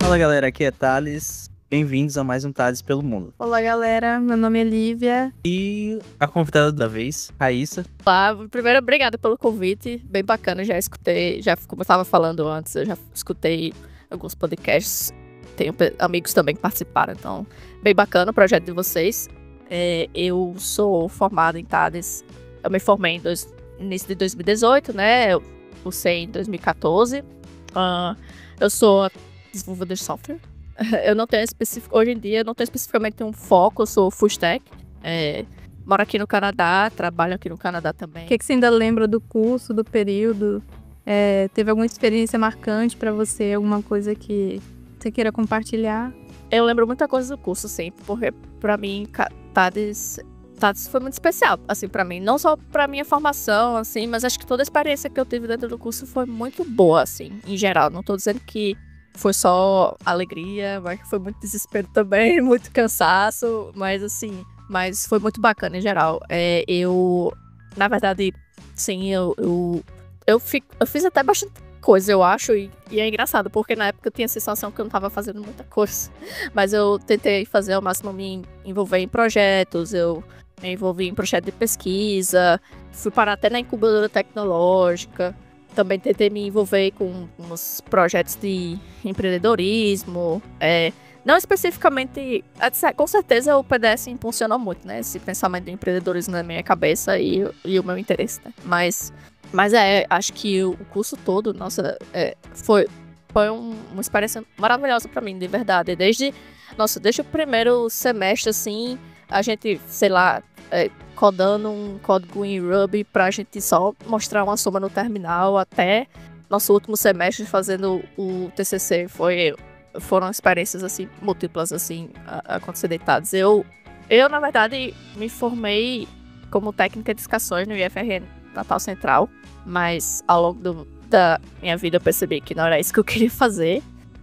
Fala galera, aqui é Thales. Bem-vindos a mais um Thales pelo Mundo. Olá galera, meu nome é Lívia. E a convidada da vez, Raíssa. Olá, primeiro obrigada pelo convite, bem bacana, já escutei, como eu estava falando antes, eu já escutei alguns podcasts, tenho amigos também que participaram, então bem bacana o projeto de vocês. Eu sou formada em Thales, eu me formei no início de 2018, né, eu cursei em 2014, eu sou desenvolvedor de software. Eu não tenho hoje em dia eu não tenho especificamente um foco, eu sou full stack. Moro aqui no Canadá, trabalho aqui no Canadá também. O que você ainda lembra do curso, do período? Teve alguma experiência marcante pra você? Alguma coisa que você queira compartilhar? Eu lembro muita coisa do curso, sim, porque pra mim Thales foi muito especial, assim, pra mim. Não só pra minha formação, assim, mas acho que toda a experiência que eu tive dentro do curso foi muito boa, assim, em geral. Não tô dizendo que foi só alegria, mas foi muito desespero também, muito cansaço, mas foi muito bacana em geral. Na verdade, sim, eu fiz até bastante coisa, eu acho, e é engraçado, porque na época eu tinha a sensação que eu não tava fazendo muita coisa, mas eu tentei fazer ao máximo me envolver em projetos, eu me envolvi em projeto de pesquisa, fui parar até na incubadora tecnológica. Também tentei me envolver com uns projetos de empreendedorismo. Não especificamente... Com certeza o PDS impulsionou muito, né? Esse pensamento de empreendedorismo na minha cabeça e o meu interesse, né? Mas acho que o curso todo, nossa, foi uma experiência maravilhosa pra mim, de verdade. Desde o primeiro semestre, assim, a gente, sei lá... codando um código em Ruby pra gente só mostrar uma soma no terminal, até nosso último semestre fazendo o TCC. Foram experiências, assim, múltiplas, assim, acontecer deitadas. Eu, na verdade, me formei como técnica de escassões no IFRN Natal Central, mas ao longo da minha vida eu percebi que não era isso que eu queria fazer,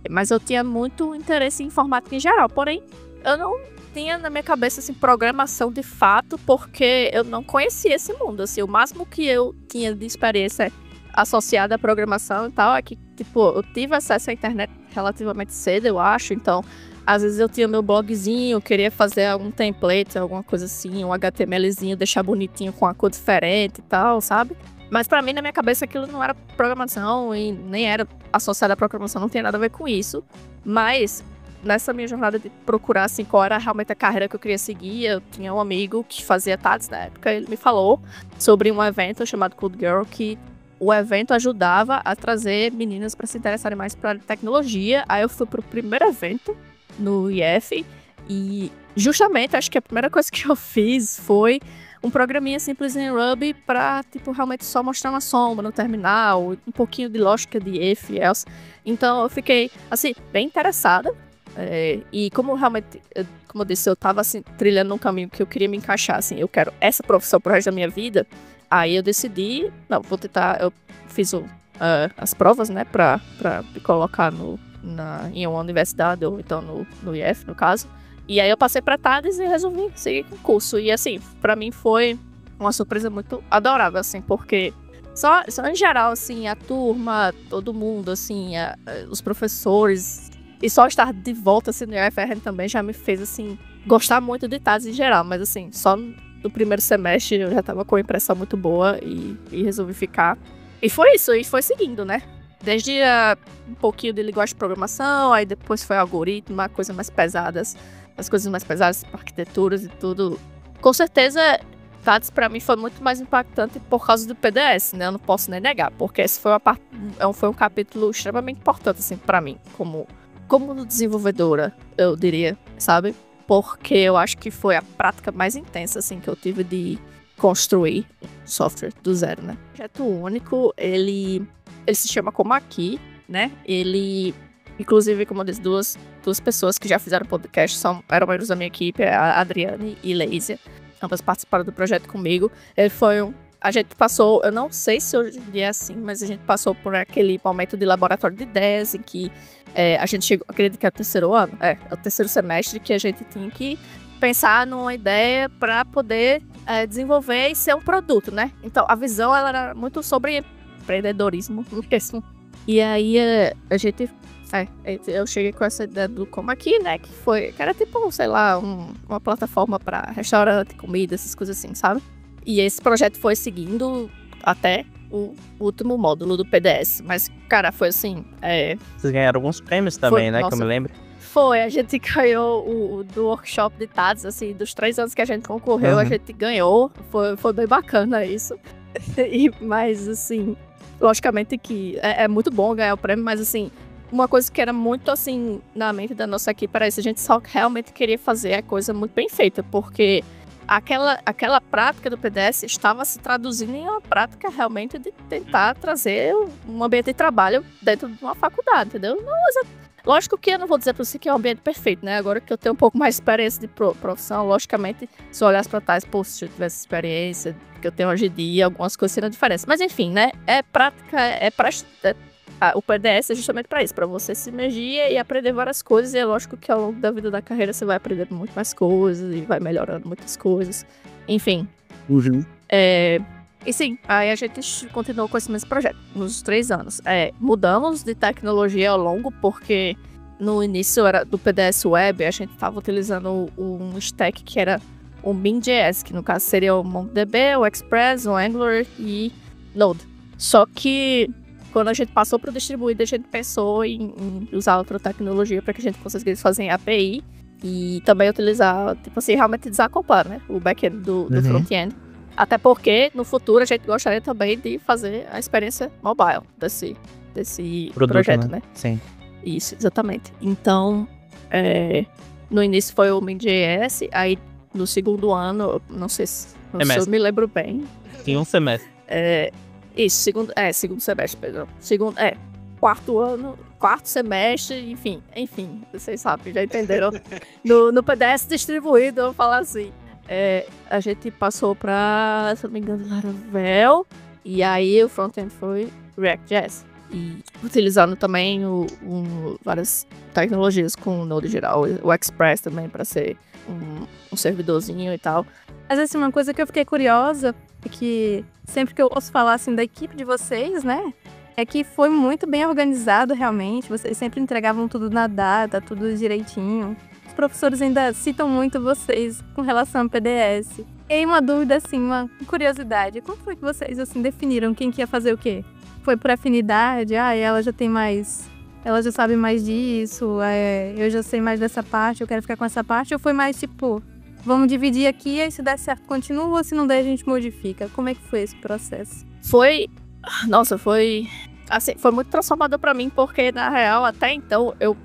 mas eu tinha muito interesse em informática em geral, porém, eu não tinha na minha cabeça, assim, programação de fato, porque eu não conhecia esse mundo, assim, o máximo que eu tinha de experiência associada à programação e tal, é que, tipo, eu tive acesso à internet relativamente cedo, eu acho, então, às vezes eu tinha meu blogzinho, queria fazer algum template, alguma coisa assim, um HTMLzinho, deixar bonitinho com uma cor diferente e tal, sabe? Mas pra mim, na minha cabeça, aquilo não era programação e nem era associado à programação, não tinha nada a ver com isso, mas... Nessa minha jornada de procurar, assim, qual era realmente a carreira que eu queria seguir, eu tinha um amigo que fazia TADS na época, ele me falou sobre um evento chamado Code Girl, que o evento ajudava a trazer meninas para se interessarem mais para tecnologia. Aí eu fui pro primeiro evento no IF e justamente acho que a primeira coisa que eu fiz foi um programinha simples em Ruby para, tipo, realmente só mostrar uma soma no terminal, um pouquinho de lógica de if e else. Então eu fiquei, assim, bem interessada. E como realmente, como eu disse, eu tava assim, trilhando um caminho que eu queria me encaixar, assim, eu quero essa profissão pro resto da minha vida, aí eu decidi, não, vou tentar, eu fiz as provas, né, pra me colocar em uma universidade, ou então no IF, no caso, e aí eu passei pra TADS e resolvi seguir com o curso, e assim, pra mim foi uma surpresa muito adorável, assim, porque só em geral, assim, a turma, todo mundo, assim, os professores... E só estar de volta assim, no IFRN também já me fez, assim, gostar muito de TADS em geral. Mas, assim, só no primeiro semestre eu já tava com uma impressão muito boa e resolvi ficar. E foi isso, e foi seguindo, né? Desde um pouquinho de linguagem de programação, aí depois foi algoritmo, as coisas mais pesadas, arquiteturas e tudo. Com certeza, TADS pra mim foi muito mais impactante por causa do PDS, né? Eu não posso nem negar, porque esse foi um capítulo extremamente importante, assim, pra mim, como desenvolvedora, eu diria, sabe? Porque eu acho que foi a prática mais intensa, assim, que eu tive de construir software do zero, né? O projeto único, ele se chama Como Aqui, né? Ele, inclusive, como eu disse, duas pessoas que já fizeram podcast eram membros da minha equipe, a Adriane e Leísia, ambas participaram do projeto comigo. A gente passou, eu não sei se hoje em dia é assim, mas a gente passou por aquele momento de laboratório de ideias, em que a gente chegou, acredito que é o terceiro ano, é o terceiro semestre, que a gente tinha que pensar numa ideia para poder desenvolver e ser um produto, né? Então, a visão, ela era muito sobre empreendedorismo mesmo. E aí, a gente Eu cheguei com essa ideia do Como Aqui, né? Que era tipo, sei lá, uma plataforma pra restaurante, comida, essas coisas assim, sabe? E esse projeto foi seguindo até o último módulo do PDS. Mas, cara, foi assim. Vocês ganharam alguns prêmios também, né? Que eu me lembro. A gente ganhou do workshop de TADS, assim, dos 3 anos que a gente concorreu, a gente ganhou. Foi bem bacana isso. Mas, assim, logicamente que é muito bom ganhar o prêmio, mas, assim, uma coisa que era muito, assim, na mente da nossa equipe era isso. A gente só realmente queria fazer a coisa muito bem feita, porque aquela prática do PDS estava se traduzindo em uma prática realmente de tentar trazer um ambiente de trabalho dentro de uma faculdade, entendeu? Lógico que eu não vou dizer pra você que é um ambiente perfeito, né? Agora que eu tenho um pouco mais de experiência de profissão, logicamente, se eu olhasse pra trás, pô, se eu tivesse experiência que eu tenho hoje em dia, algumas coisas seriam diferentes. Mas enfim, né? É prática, o PDS é justamente pra isso, pra você se imergir e aprender várias coisas. E é lógico que ao longo da vida da carreira você vai aprendendo muito mais coisas e vai melhorando muitas coisas. Enfim. E sim, aí a gente continuou com esse mesmo projeto nos 3 anos. Mudamos de tecnologia ao longo, porque no início era do PDS Web, a gente estava utilizando um stack que era o Min.js, que no caso seria o MongoDB, o Express, o Angular e Node. Só que quando a gente passou para o distribuído, a gente pensou em usar outra tecnologia para que a gente conseguisse fazer em API e também utilizar, tipo assim, realmente desacoplar, né, o back-end do front-end. Até porque, no futuro, a gente gostaria também de fazer a experiência mobile desse projeto, né? Sim. Isso, exatamente. Então, no início foi o Min.js, aí no segundo ano, não sei se eu me lembro bem. Em um semestre. Segundo semestre, perdão. Quarto semestre, enfim, vocês sabem, já entenderam. No PDS distribuído, eu vou falar assim. A gente passou pra, se não me engano, Laravel, e aí o front-end foi React.js. E utilizando também várias tecnologias com o Node geral, o Express também para ser um servidorzinho e tal. Mas assim, uma coisa que eu fiquei curiosa é que sempre que eu ouço falar assim da equipe de vocês, né, é que foi muito bem organizado realmente, vocês sempre entregavam tudo na data, tudo direitinho. Os professores ainda citam muito vocês com relação ao PDS. E aí uma dúvida assim, uma curiosidade, como foi que vocês assim definiram quem que ia fazer o quê? Foi por afinidade? Ela já tem mais, ela já sabe mais disso, eu já sei mais dessa parte, eu quero ficar com essa parte, ou foi mais tipo, vamos dividir aqui, e se der certo continua, ou se não der a gente modifica? Como é que foi esse processo? Foi muito transformador pra mim, porque na real, até então, eu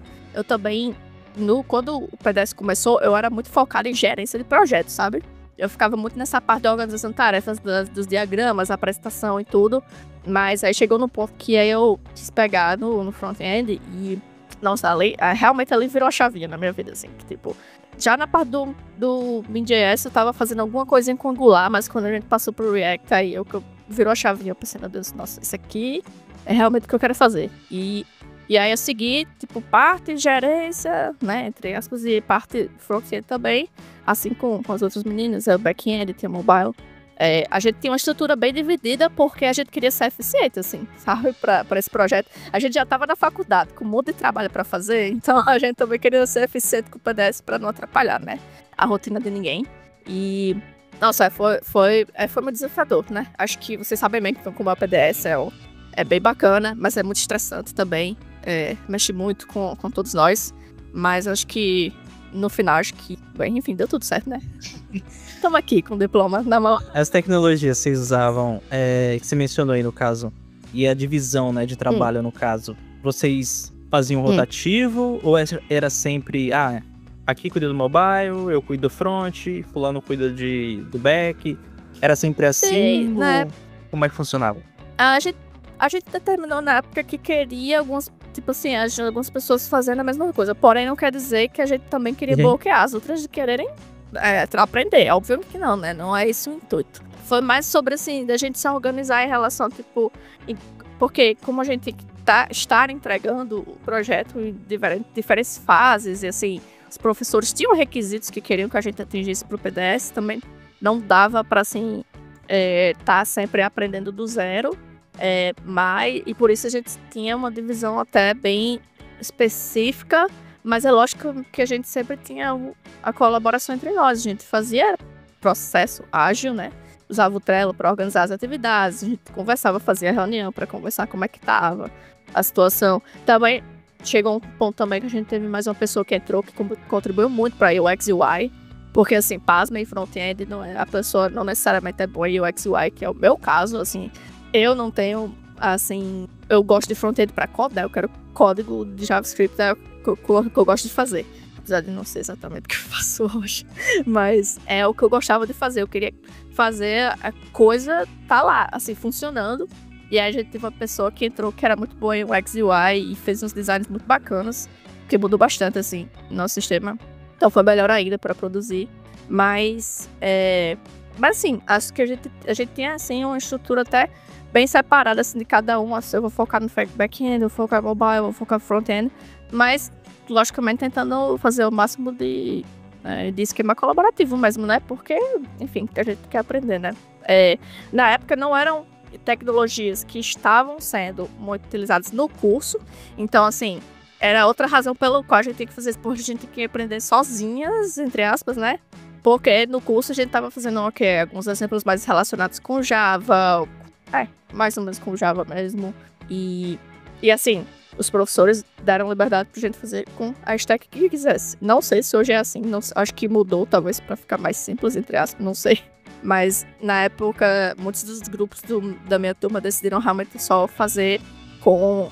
também, quando o PDS começou, eu era muito focada em gerência de projetos, sabe? Eu ficava muito nessa parte da organização de tarefas, dos diagramas, apresentação e tudo. Mas aí chegou no ponto que aí eu quis pegar no front-end e, nossa, realmente ali virou a chavinha na minha vida, assim. Que, tipo, já na parte do Min.js eu tava fazendo alguma coisinha com Angular, mas quando a gente passou pro React, aí virou a chavinha. Eu pensei, meu Deus, nossa, isso aqui é realmente o que eu quero fazer. E aí eu segui, tipo, parte gerência, né, entre aspas, e parte front-end também, assim com as outras meninas, o back-end, tem o mobile. A gente tinha uma estrutura bem dividida porque a gente queria ser eficiente, assim, sabe, pra esse projeto. A gente já estava na faculdade, com um monte de trabalho para fazer, então a gente também queria ser eficiente com o PDS para não atrapalhar, né, a rotina de ninguém. E, nossa, foi muito desafiador, né? Acho que vocês sabem bem que como é o PDS, é bem bacana, mas é muito estressante também. Mexe muito com todos nós, mas acho que no final, bem, enfim, deu tudo certo, né? Estamos aqui com o diploma na mão. As tecnologias que vocês usavam, que você mencionou aí no caso, e a divisão, né, de trabalho no caso, vocês faziam rotativo ou era sempre, aqui cuida do mobile, eu cuido do front, fulano cuida do back, era sempre assim? Sim, né? Como é que funcionava? A gente determinou na época que queria algumas pessoas fazendo a mesma coisa. Porém, não quer dizer que a gente também queria bloquear as outras de quererem aprender. Óbvio que não, né? Não é esse o intuito. Foi mais sobre, assim, da gente se organizar em relação, tipo... Porque como a gente estar entregando o projeto em diferentes fases, e assim, os professores tinham requisitos que queriam que a gente atingisse pro PDS, também não dava para, assim, tá sempre aprendendo do zero. E por isso a gente tinha uma divisão até bem específica, mas é lógico que a gente sempre tinha a colaboração entre nós. A gente fazia processo ágil, né? Usava o Trello para organizar as atividades, a gente conversava, fazia reunião para conversar como é que tava a situação. Também chegou um ponto também que a gente teve mais uma pessoa que entrou, que contribuiu muito para UX e UI, porque assim, pasmem, front-end, a pessoa não necessariamente é boa em UX e UI, que é o meu caso, assim, eu não tenho, assim, eu gosto de front-end para código, né? Eu quero código de JavaScript, né? que eu gosto de fazer. Apesar de não ser exatamente o que eu faço hoje. Mas é o que eu gostava de fazer. Eu queria fazer a coisa tá lá, assim, funcionando. E aí a gente teve uma pessoa que entrou que era muito boa em UX e UI e fez uns designs muito bacanas, que mudou bastante, assim, no nosso sistema. Então foi melhor ainda para produzir. Mas assim, acho que a gente tinha, assim, uma estrutura até bem separada, assim, de cada um. Assim, eu vou focar no back-end, eu vou focar no mobile, eu vou focar no front-end. Mas, logicamente, tentando fazer o máximo de esquema colaborativo mesmo, né? Porque, enfim, a gente quer aprender, né? Na época não eram tecnologias que estavam sendo muito utilizadas no curso. Então, assim, era outra razão pela qual a gente tinha que fazer isso, porque a gente tinha que aprender sozinhas, entre aspas, né? Porque no curso a gente tava fazendo alguns exemplos mais relacionados com Java, mais ou menos com Java mesmo. E assim, os professores deram liberdade pra gente fazer com a stack que quisesse. Não sei se hoje é assim, acho que mudou, talvez pra ficar mais simples, entre aspas, não sei. Mas na época, muitos dos grupos da minha turma decidiram realmente só fazer com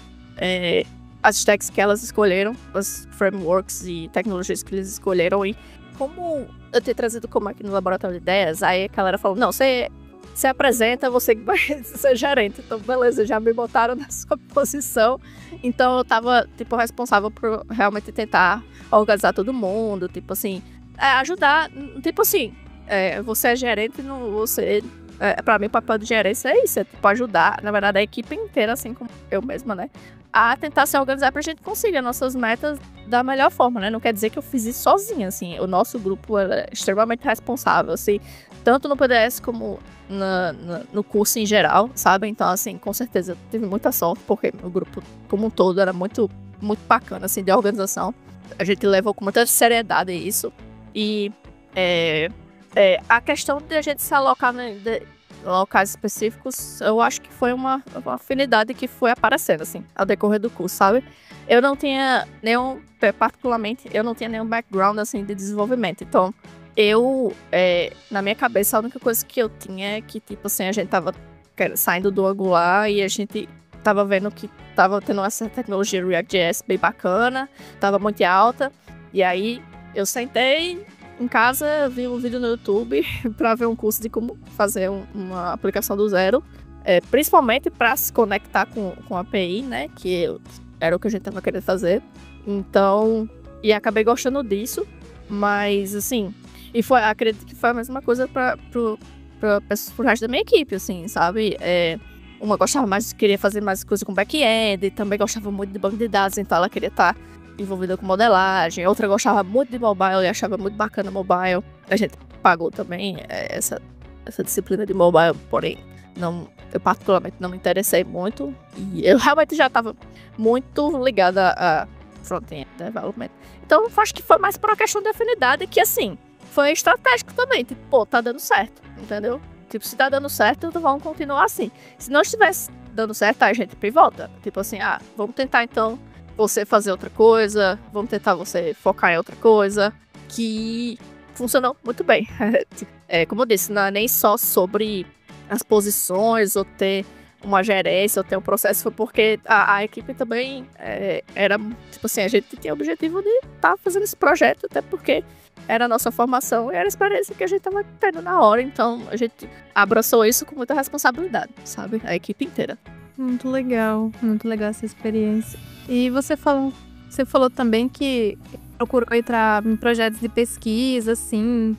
as stacks que elas escolheram, as frameworks e tecnologias que eles escolheram. E como eu ter trazido como aqui no laboratório de ideias, aí a galera falou, não, você apresenta, você que vai ser gerente. Então, beleza, já me botaram na sua posição. Então, eu tava, tipo, responsável por realmente tentar organizar todo mundo, tipo assim, ajudar, tipo assim, você é gerente, não, você... pra mim, o papel de gerência é isso, tipo, ajudar, na verdade, a equipe inteira, assim como eu mesma, né, a tentar se organizar pra gente conseguir nossas metas da melhor forma, né, não quer dizer que eu fiz isso sozinha, assim, o nosso grupo é extremamente responsável, assim, tanto no PDS como no curso em geral, sabe, então, assim, com certeza, eu tive muita sorte, porque o grupo como um todo era muito, muito bacana, assim, de organização, a gente levou com muita seriedade isso, e a questão de a gente se alocar em locais específicos, eu acho que foi uma afinidade que foi aparecendo, assim, ao decorrer do curso, sabe? Eu não tinha particularmente, eu não tinha nenhum background, assim, de desenvolvimento. Então, na minha cabeça, a única coisa que eu tinha é que, tipo assim, a gente tava saindo do Angular e a gente tava vendo que tava tendo essa tecnologia React.js bem bacana, tava muito alta, e aí eu sentei em casa, vi um vídeo no YouTube para ver um curso de como fazer uma aplicação do zero, principalmente para se conectar com a API, né, que era o que a gente tava querendo fazer. Então, e acabei gostando disso, mas assim, acredito que foi a mesma coisa para o resto da minha equipe, assim, sabe? Uma gostava mais, queria fazer mais coisa com back-end, também gostava muito de banco de dados, então ela queria estar envolvida com modelagem, outra gostava muito de mobile e achava muito bacana mobile. A gente pagou também essa disciplina de mobile, porém eu particularmente não me interessei muito e eu realmente já estava muito ligada a front-end development. Então acho que foi mais por uma questão de afinidade que, assim, foi estratégico também, tipo, pô, tá dando certo, entendeu? Tipo, se tá dando certo, então vamos continuar assim. Se não estivesse dando certo, aí a gente pivota. Tipo assim, vamos tentar então você fazer outra coisa, vamos tentar você focar em outra coisa, que funcionou muito bem. Como eu disse, não é nem só sobre as posições, ou ter uma gerência, ou ter um processo, foi porque a equipe também era, tipo assim, a gente tinha o objetivo de estar fazendo esse projeto, até porque era a nossa formação e era a experiência que a gente estava tendo na hora, então a gente abraçou isso com muita responsabilidade, sabe? A equipe inteira. Muito legal essa experiência. E você falou também que procurou entrar em projetos de pesquisa, assim,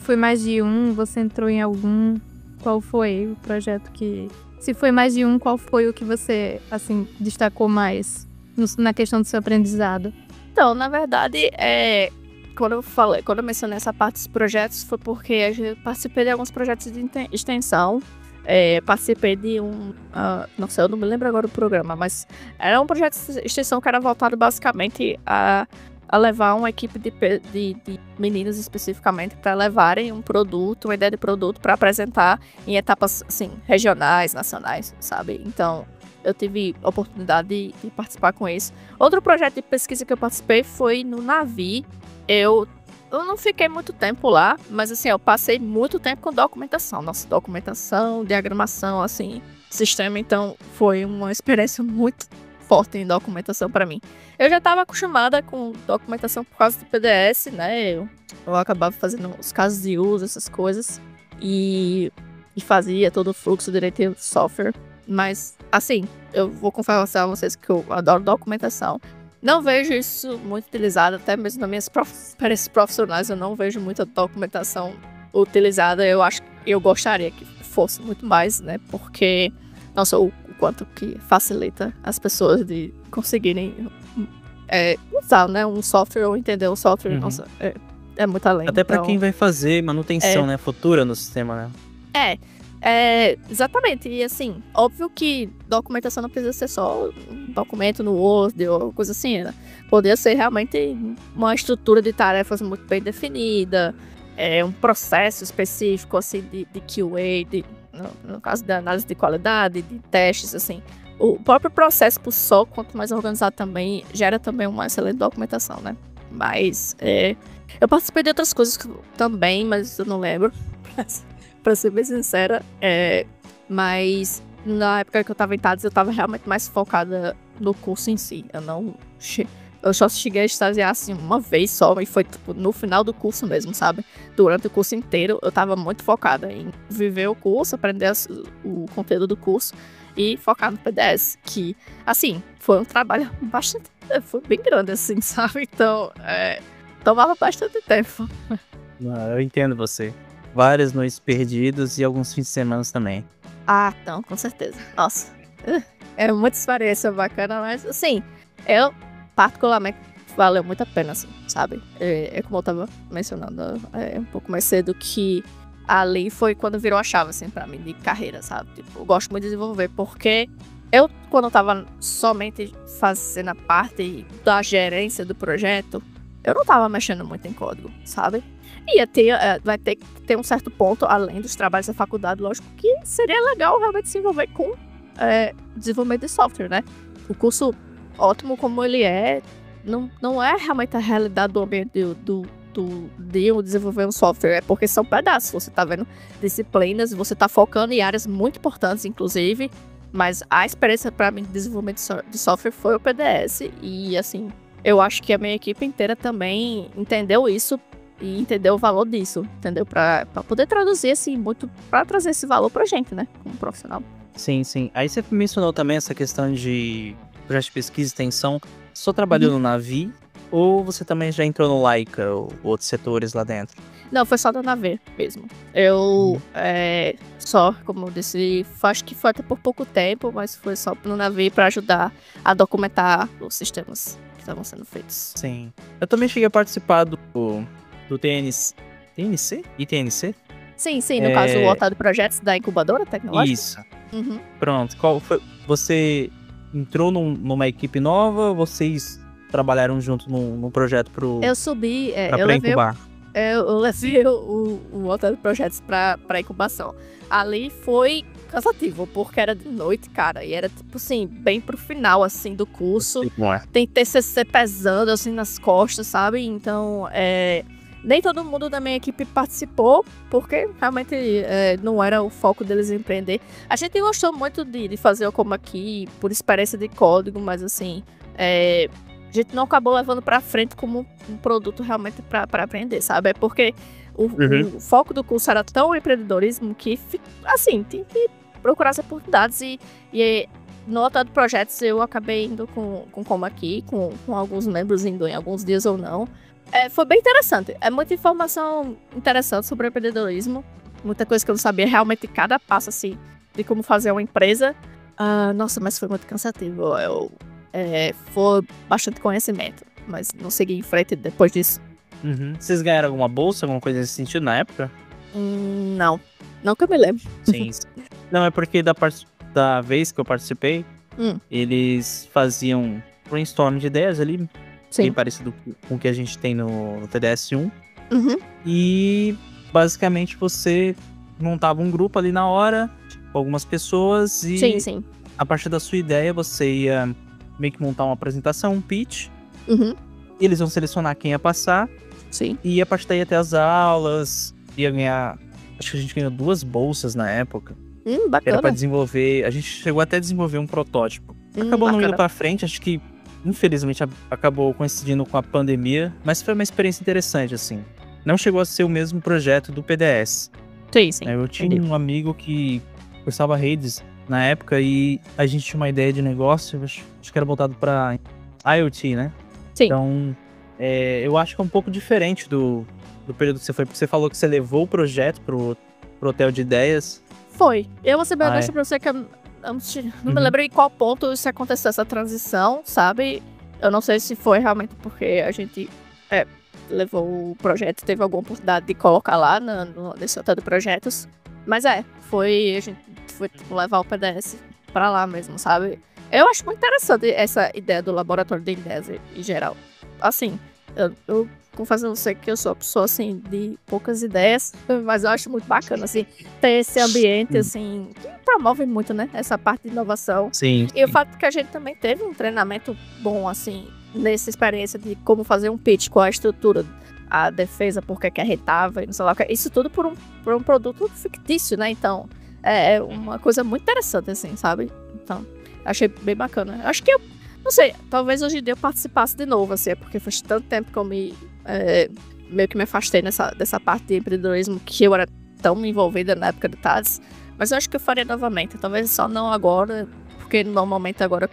foi mais de um, você entrou em algum, qual foi o projeto que... Se foi mais de um, qual foi o que você, assim, destacou mais na questão do seu aprendizado? Então, na verdade, quando eu mencionei essa parte dos projetos, foi porque eu participei de alguns projetos de extensão, participei de nossa, eu não me lembro agora o programa, mas era um projeto de extensão que era voltado basicamente a levar uma equipe de meninos especificamente para levarem um produto, uma ideia de produto para apresentar em etapas assim, regionais, nacionais, sabe? Então eu tive a oportunidade de participar com isso. Outro projeto de pesquisa que eu participei foi no Navi. Eu não fiquei muito tempo lá, mas assim, eu passei muito tempo com documentação. Nossa, documentação, diagramação, assim, sistema. Então, foi uma experiência muito forte em documentação para mim. Eu já estava acostumada com documentação por causa do PDS, né? Eu acabava fazendo os casos de uso, essas coisas. E fazia todo o fluxo direitinho do software. Mas, assim, eu vou confessar a vocês que eu adoro documentação. Não vejo isso muito utilizado, até mesmo nas minhas experiências profissionais, eu não vejo muita documentação utilizada. Eu gostaria que fosse muito mais, né? Porque, nossa, o quanto que facilita as pessoas de conseguirem usar, né, um software ou entender o software. Nossa, é muito além. Até pra quem vai fazer manutenção, né, futura no sistema, né? Exatamente. E assim, óbvio que documentação não precisa ser só um documento no Word ou coisa assim, né? Poderia ser realmente uma estrutura de tarefas muito bem definida, um processo específico assim de QA, no caso da análise de qualidade, de testes, assim. O próprio processo por só, quanto mais organizado também, gera também uma excelente documentação, né? Mas eu participei de outras coisas também, mas eu não lembro. Pra ser bem sincera, mas na época que eu tava em TADES, eu tava realmente mais focada no curso em si. Eu só cheguei a estagiar assim uma vez só, e foi tipo, no final do curso mesmo, sabe? Durante o curso inteiro, eu tava muito focada em viver o curso, aprender o conteúdo do curso e focar no PDS, que, assim, foi um trabalho bastante... Foi bem grande, assim, sabe? Então, tomava bastante tempo. Eu entendo você. Várias noites perdidas e alguns fins de semana também. Ah, então, com certeza. Nossa, é muita experiência bacana, mas assim, eu particularmente valeu muito a pena, assim, sabe? Como eu tava mencionando um pouco mais cedo, que ali foi quando virou a chave, assim, pra mim, de carreira, sabe? Tipo, eu gosto muito de desenvolver, porque quando eu tava somente fazendo a parte da gerência do projeto, eu não tava mexendo muito em código, sabe? Vai ter que ter um certo ponto, além dos trabalhos da faculdade, lógico, que seria legal realmente se envolver com desenvolvimento de software, né? O curso, ótimo como ele não é realmente a realidade do ambiente de desenvolver um software, porque são pedaços. Você tá vendo disciplinas, você tá focando em áreas muito importantes, inclusive, mas a experiência para mim de desenvolvimento de software foi o PDS, e assim, eu acho que a minha equipe inteira também entendeu isso e entendeu o valor disso, entendeu? Pra poder traduzir, assim, muito, pra trazer esse valor pra gente, né, como profissional. Sim. Aí você mencionou também essa questão de projeto de pesquisa e extensão. Só trabalhou no Navi ou você também já entrou no Laika ou outros setores lá dentro? Não, foi só da Navi mesmo. Eu só, como eu disse, acho que foi até por pouco tempo, mas foi só no Navi pra ajudar a documentar os sistemas que estavam sendo feitos. Sim. Eu também cheguei a participar do TNC? TNC? ITNC? Sim, no caso, o Otávio Projetos da incubadora tecnológica. Isso. Pronto. Qual foi? Você entrou numa equipe nova ou vocês trabalharam junto num projeto Eu subi, pra incubar? Eu levei o Otávio Projetos pra incubação. Ali foi cansativo, porque era de noite, cara, e era, tipo assim, bem pro final, assim, do curso. Tem TCC pesando, assim, nas costas, sabe? Então, nem todo mundo da minha equipe participou, porque realmente não era o foco deles empreender. A gente gostou muito de fazer o Como Aqui, por experiência de código, mas assim, a gente não acabou levando pra frente como um produto realmente pra aprender, sabe? É porque o foco do curso era tão empreendedorismo que, assim, tinha que procurar as oportunidades e no Otávio Projetos eu acabei indo com Como Aqui, com alguns membros indo em alguns dias ou não. Foi bem interessante. É muita informação interessante sobre empreendedorismo. Muita coisa que eu não sabia. Realmente, cada passo, assim, de como fazer uma empresa. Nossa, mas foi muito cansativo. Foi bastante conhecimento. Mas não segui em frente depois disso. Vocês ganharam alguma bolsa, alguma coisa nesse sentido na época? Não. Não que eu me lembro. Sim. Não, é porque da vez que eu participei, eles faziam brainstorm de ideias ali, bem Sim. parecido com o que a gente tem no TDS1. Uhum. E basicamente você montava um grupo ali na hora, com algumas pessoas, e Sim. a partir da sua ideia você ia meio que montar uma apresentação, um pitch. Uhum. Eles iam selecionar quem ia passar, Sim. e a partir daí ia ter as aulas, ia ganhar. Acho que a gente ganhou 2 bolsas na época. Que era Bacana. pra desenvolver. A gente chegou até a desenvolver um protótipo. Acabou não indo Bacana. pra frente, acho que infelizmente acabou coincidindo com a pandemia, mas foi uma experiência interessante, assim. Não chegou a ser o mesmo projeto do PDS. Sim. Eu tinha entendi. um amigo que cursava redes na época e a gente tinha uma ideia de negócio, acho que era voltado pra IoT, né? Sim. Então, eu acho que é um pouco diferente do período que você foi, porque você falou que você levou o projeto pro hotel de ideias. Foi. Eu vou ser bem honesta é. pra você que eu não me lembro em qual ponto isso aconteceu, essa transição, sabe? Eu não sei se foi realmente porque a gente levou o projeto, teve alguma oportunidade de colocar lá nesse hotel de projetos. Mas a gente foi tipo, levar o PDS pra lá mesmo, sabe? Eu acho muito interessante essa ideia do laboratório de ideias em geral. Assim, eu confesso a você que eu sou uma pessoa, assim, de poucas ideias, mas eu acho muito bacana, assim, ter esse ambiente, assim, que promove muito, né, essa parte de inovação. Sim. E o fato que a gente também teve um treinamento bom, assim, nessa experiência de como fazer um pitch, qual a estrutura, a defesa, por que a gente tava, e não sei lá o que. Isso tudo por um produto fictício, né, então, é uma coisa muito interessante, assim, sabe? Então, achei bem bacana. Acho que não sei, talvez hoje em dia eu participasse de novo, assim, porque faz tanto tempo que eu meio que me afastei dessa parte de empreendedorismo que eu era tão envolvida na época do TADS, mas eu acho que eu faria novamente, talvez só não agora, porque normalmente agora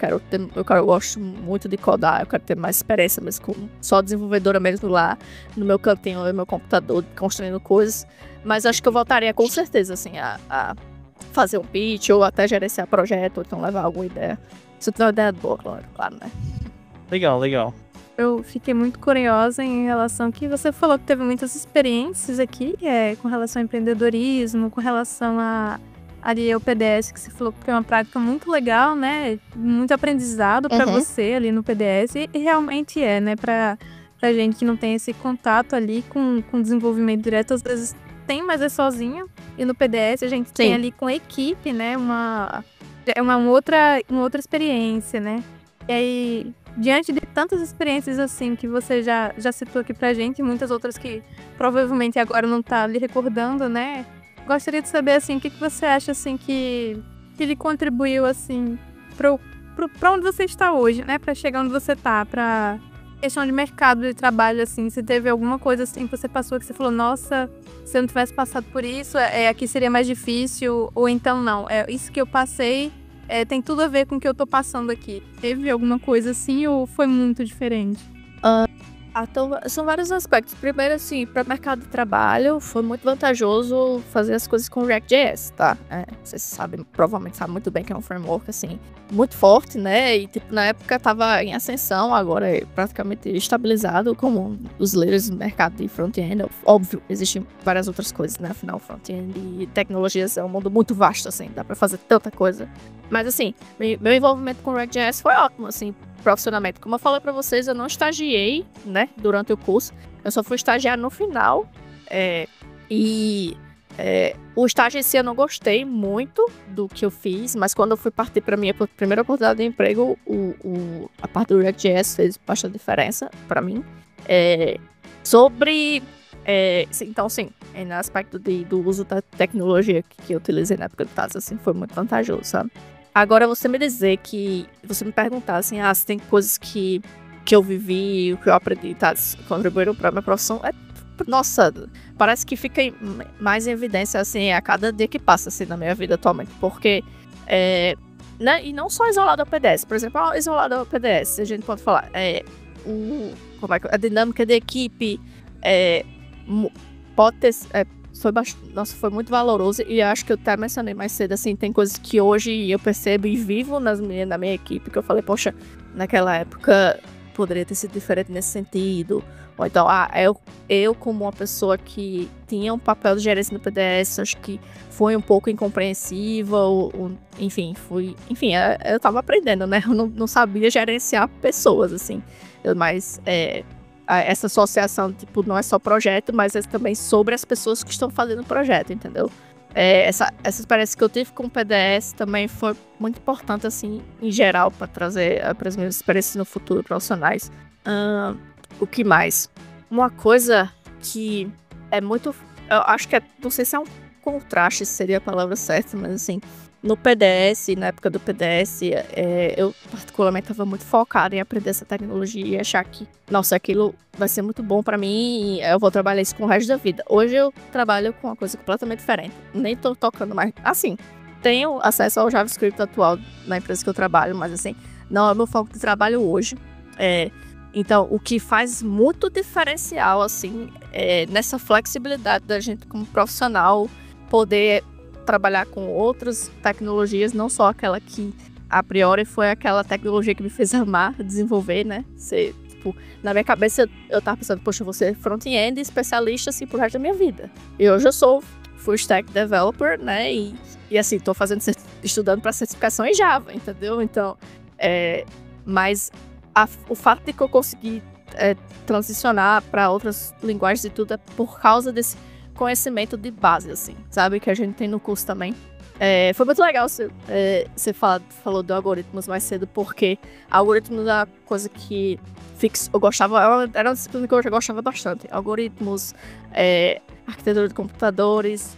eu gosto muito de codar, eu quero ter mais experiência mesmo com só desenvolvedora mesmo lá, no meu cantinho, no meu computador, construindo coisas, mas acho que eu voltaria com certeza, assim, a fazer um pitch, ou até gerenciar projeto, ou então levar alguma ideia. Se eu tiver uma ideia boa, claro, né? Legal. Eu fiquei muito curiosa em relação que você falou que teve muitas experiências aqui, com relação ao empreendedorismo, com relação ali ao PDS, que você falou que é uma prática muito legal, né? Muito aprendizado para você ali no PDS, e realmente né? Pra gente que não tem esse contato ali com desenvolvimento direto, às vezes tem, mas é sozinho. E no PDS a gente tem ali com a equipe, né? Uma outra experiência, né? E aí, diante de tantas experiências assim que você já citou aqui pra gente, e muitas outras que provavelmente agora não tá lhe recordando, né? Gostaria de saber, assim, o que você acha, assim, que lhe contribuiu, assim, pra onde você está hoje, né? Pra chegar onde você tá, pra questão de mercado de trabalho, assim, se teve alguma coisa, assim, que você passou que você falou, nossa, se eu não tivesse passado por isso, aqui seria mais difícil, ou então não, isso que eu passei tem tudo a ver com o que eu tô passando aqui. Teve alguma coisa assim ou foi muito diferente? Então, são vários aspectos. Primeiro, assim, para o mercado de trabalho, foi muito vantajoso fazer as coisas com React.js, tá? Vocês provavelmente sabem muito bem que é um framework, assim, muito forte, né? E, tipo, na época tava em ascensão, agora é praticamente estabilizado como os líderes do mercado de front-end. Óbvio, existem várias outras coisas, né? Afinal, front-end e tecnologias é um mundo muito vasto, assim, dá para fazer tanta coisa. Mas, assim, meu envolvimento com React.js foi ótimo, assim, profissionalmente. Como eu falei pra vocês, eu não estagiei, né, durante o curso. Eu só fui estagiar no final. O estágio em si eu não gostei muito do que eu fiz, mas quando eu fui partir pra minha primeira oportunidade de emprego, a parte do React.js fez bastante diferença pra mim. Então, sim, no aspecto do uso da tecnologia que eu utilizei na época do TAS, assim, foi muito vantajoso, sabe? Agora, você me perguntar, assim, se tem coisas que eu vivi, que eu aprendi, contribuíram pra minha profissão, nossa, parece que fica mais em evidência, assim, a cada dia que passa, assim, na minha vida atualmente, porque, né, e não só isolado ao PDS, por exemplo, isolado ao PDS, a gente pode falar, a dinâmica de equipe, pode ter, foi muito valoroso, e acho que eu até mencionei mais cedo, assim, tem coisas que hoje eu percebo e vivo na minha equipe, que eu falei, poxa, naquela época, poderia ter sido diferente nesse sentido. Ou então, eu como uma pessoa que tinha um papel de gerência no PDS, acho que foi um pouco incompreensiva, enfim, eu tava aprendendo, né? Eu não sabia gerenciar pessoas, assim. Mas essa associação, tipo, não é só projeto, mas é também sobre as pessoas que estão fazendo o projeto, entendeu? Essa experiência que eu tive com o PDS também foi muito importante, assim, em geral, para trazer para as minhas experiências no futuro profissionais. O que mais? Uma coisa que é muito... Eu acho que não sei se é um contraste, seria a palavra certa, mas assim, no PDS, na época do PDS, eu particularmente estava muito focada em aprender essa tecnologia e achar que, nossa, aquilo vai ser muito bom para mim e eu vou trabalhar isso com o resto da vida. Hoje eu trabalho com uma coisa completamente diferente. Nem tô tocando mais. Assim, tenho acesso ao JavaScript atual na empresa que eu trabalho, mas assim, não é o meu foco de trabalho hoje. Então, o que faz muito diferencial, assim, nessa flexibilidade da gente como profissional poder trabalhar com outras tecnologias, não só aquela que a priori foi aquela tecnologia que me fez amar desenvolver, né? Tipo, na minha cabeça eu tava pensando, poxa, eu vou ser front-end especialista assim pro resto da minha vida. E hoje eu sou full stack developer, né? E assim, tô estudando para certificação em Java, entendeu? Então, mas o fato de que eu consegui transicionar para outras linguagens e tudo é por causa desse conhecimento de base, assim, sabe? Que a gente tem no curso também. Foi muito legal você falou de algoritmos mais cedo, porque algoritmos é uma coisa que eu gostava, era uma disciplina que eu já gostava bastante. Algoritmos, arquitetura de computadores,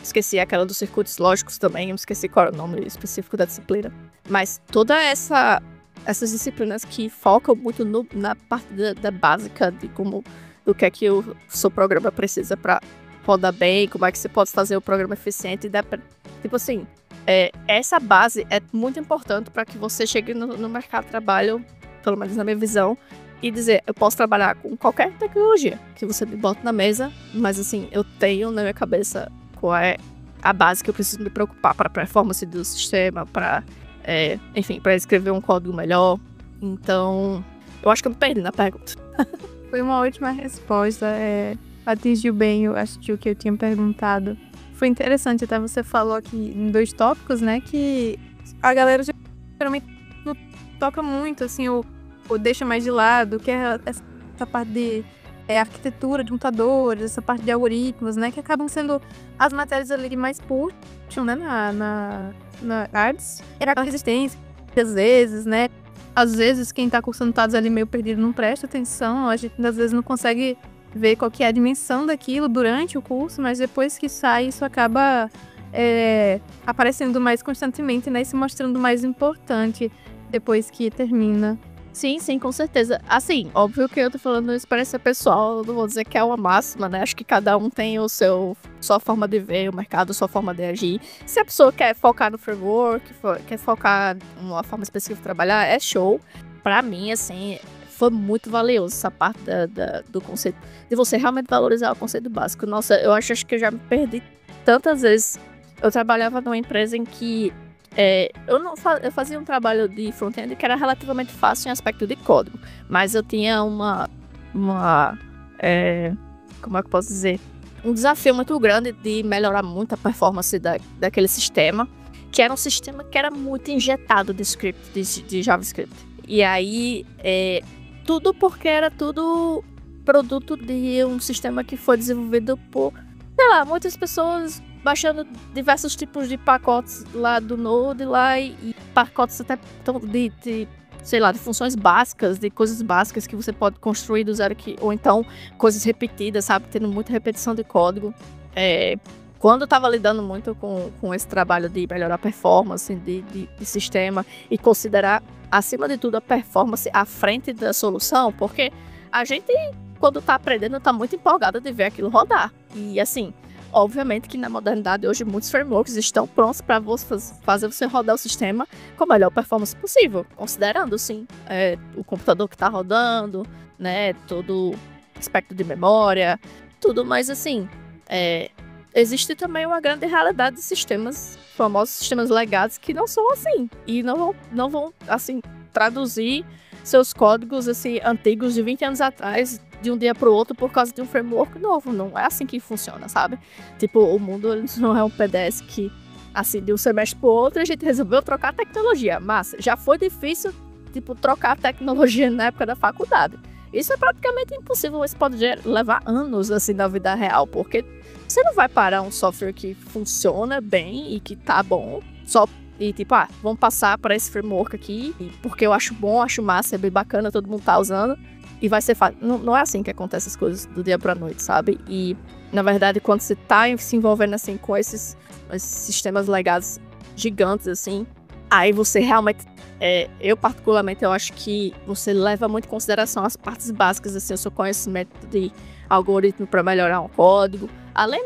esqueci aquela dos circuitos lógicos também, eu esqueci qual era o nome específico da disciplina. Mas toda essas disciplinas que focam muito na parte da básica de como do que é que o seu programa precisa para rodar bem, como é que você pode fazer o programa eficiente. Tipo assim, essa base é muito importante para que você chegue no mercado de trabalho, pelo menos na minha visão, e dizer, eu posso trabalhar com qualquer tecnologia que você me bota na mesa, mas assim, eu tenho na minha cabeça qual é a base que eu preciso me preocupar para a performance do sistema, para, enfim, para escrever um código melhor. Então, eu acho que eu me perdi na pergunta. Foi uma ótima resposta, atingiu bem, eu acho que o que eu tinha perguntado. Foi interessante, até você falou aqui em 2 tópicos, né, que a galera geralmente não toca muito, assim, ou deixa mais de lado, que é essa parte de arquitetura de computadores, essa parte de algoritmos, né, que acabam sendo as matérias ali que mais puxam, né, na artes. Era aquela resistência, às vezes, né, às vezes quem tá cursando dados ali meio perdido não presta atenção, a gente às vezes não consegue ver qual que é a dimensão daquilo durante o curso, mas depois que sai isso acaba aparecendo mais constantemente, né, e se mostrando mais importante depois que termina. Sim, com certeza. Assim, óbvio que eu tô falando experiência pessoal, não vou dizer que é uma máxima, né? Acho que cada um tem sua forma de ver o mercado, sua forma de agir. Se a pessoa quer focar no framework, quer focar numa forma específica de trabalhar, é show. Pra mim, assim, foi muito valioso essa parte do conceito, de você realmente valorizar o conceito básico. Nossa, eu acho que eu já me perdi tantas vezes. Eu trabalhava numa empresa em que eu fazia um trabalho de front-end que era relativamente fácil em aspecto de código, mas eu tinha como é que eu posso dizer? Um desafio muito grande de melhorar muito a performance daquele sistema, que era um sistema que era muito injetado de script, de JavaScript. E aí, tudo porque era tudo produto de um sistema que foi desenvolvido por, sei lá, muitas pessoas baixando diversos tipos de pacotes lá do Node lá e pacotes até sei lá, de funções básicas, de coisas básicas que você pode construir do zero aqui, ou então coisas repetidas, sabe, tendo muita repetição de código. Quando eu tava lidando muito com esse trabalho de melhorar a performance de sistema e considerar, acima de tudo, a performance à frente da solução, porque a gente, quando tá aprendendo, tá muito empolgada de ver aquilo rodar. E assim, obviamente que na modernidade hoje muitos frameworks estão prontos para fazer você rodar o sistema com a melhor performance possível, considerando sim o computador que está rodando, né, todo aspecto de memória, tudo, mas assim, existe também uma grande realidade de sistemas, famosos sistemas legados, que não são assim, e não vão assim, traduzir seus códigos, assim, antigos de 20 anos atrás, de um dia pro outro, por causa de um framework novo. Não é assim que funciona, sabe? Tipo, o mundo não é um PDS que, assim, de um semestre pro outro, a gente resolveu trocar a tecnologia. Mas já foi difícil, tipo, trocar a tecnologia na época da faculdade. Isso é praticamente impossível. Isso pode levar anos, assim, na vida real, porque você não vai parar um software que funciona bem e que tá bom, só e tipo, vamos passar para esse framework aqui, porque eu acho bom, acho massa, é bem bacana, todo mundo tá usando, e vai ser fácil. Não é assim que acontece as coisas do dia pra noite, sabe? E, na verdade, quando você tá se envolvendo, assim, com esses sistemas legados gigantes, assim, aí você realmente, eu particularmente, eu acho que você leva muito em consideração as partes básicas, assim, o seu conhecimento de algoritmo para melhorar um código, além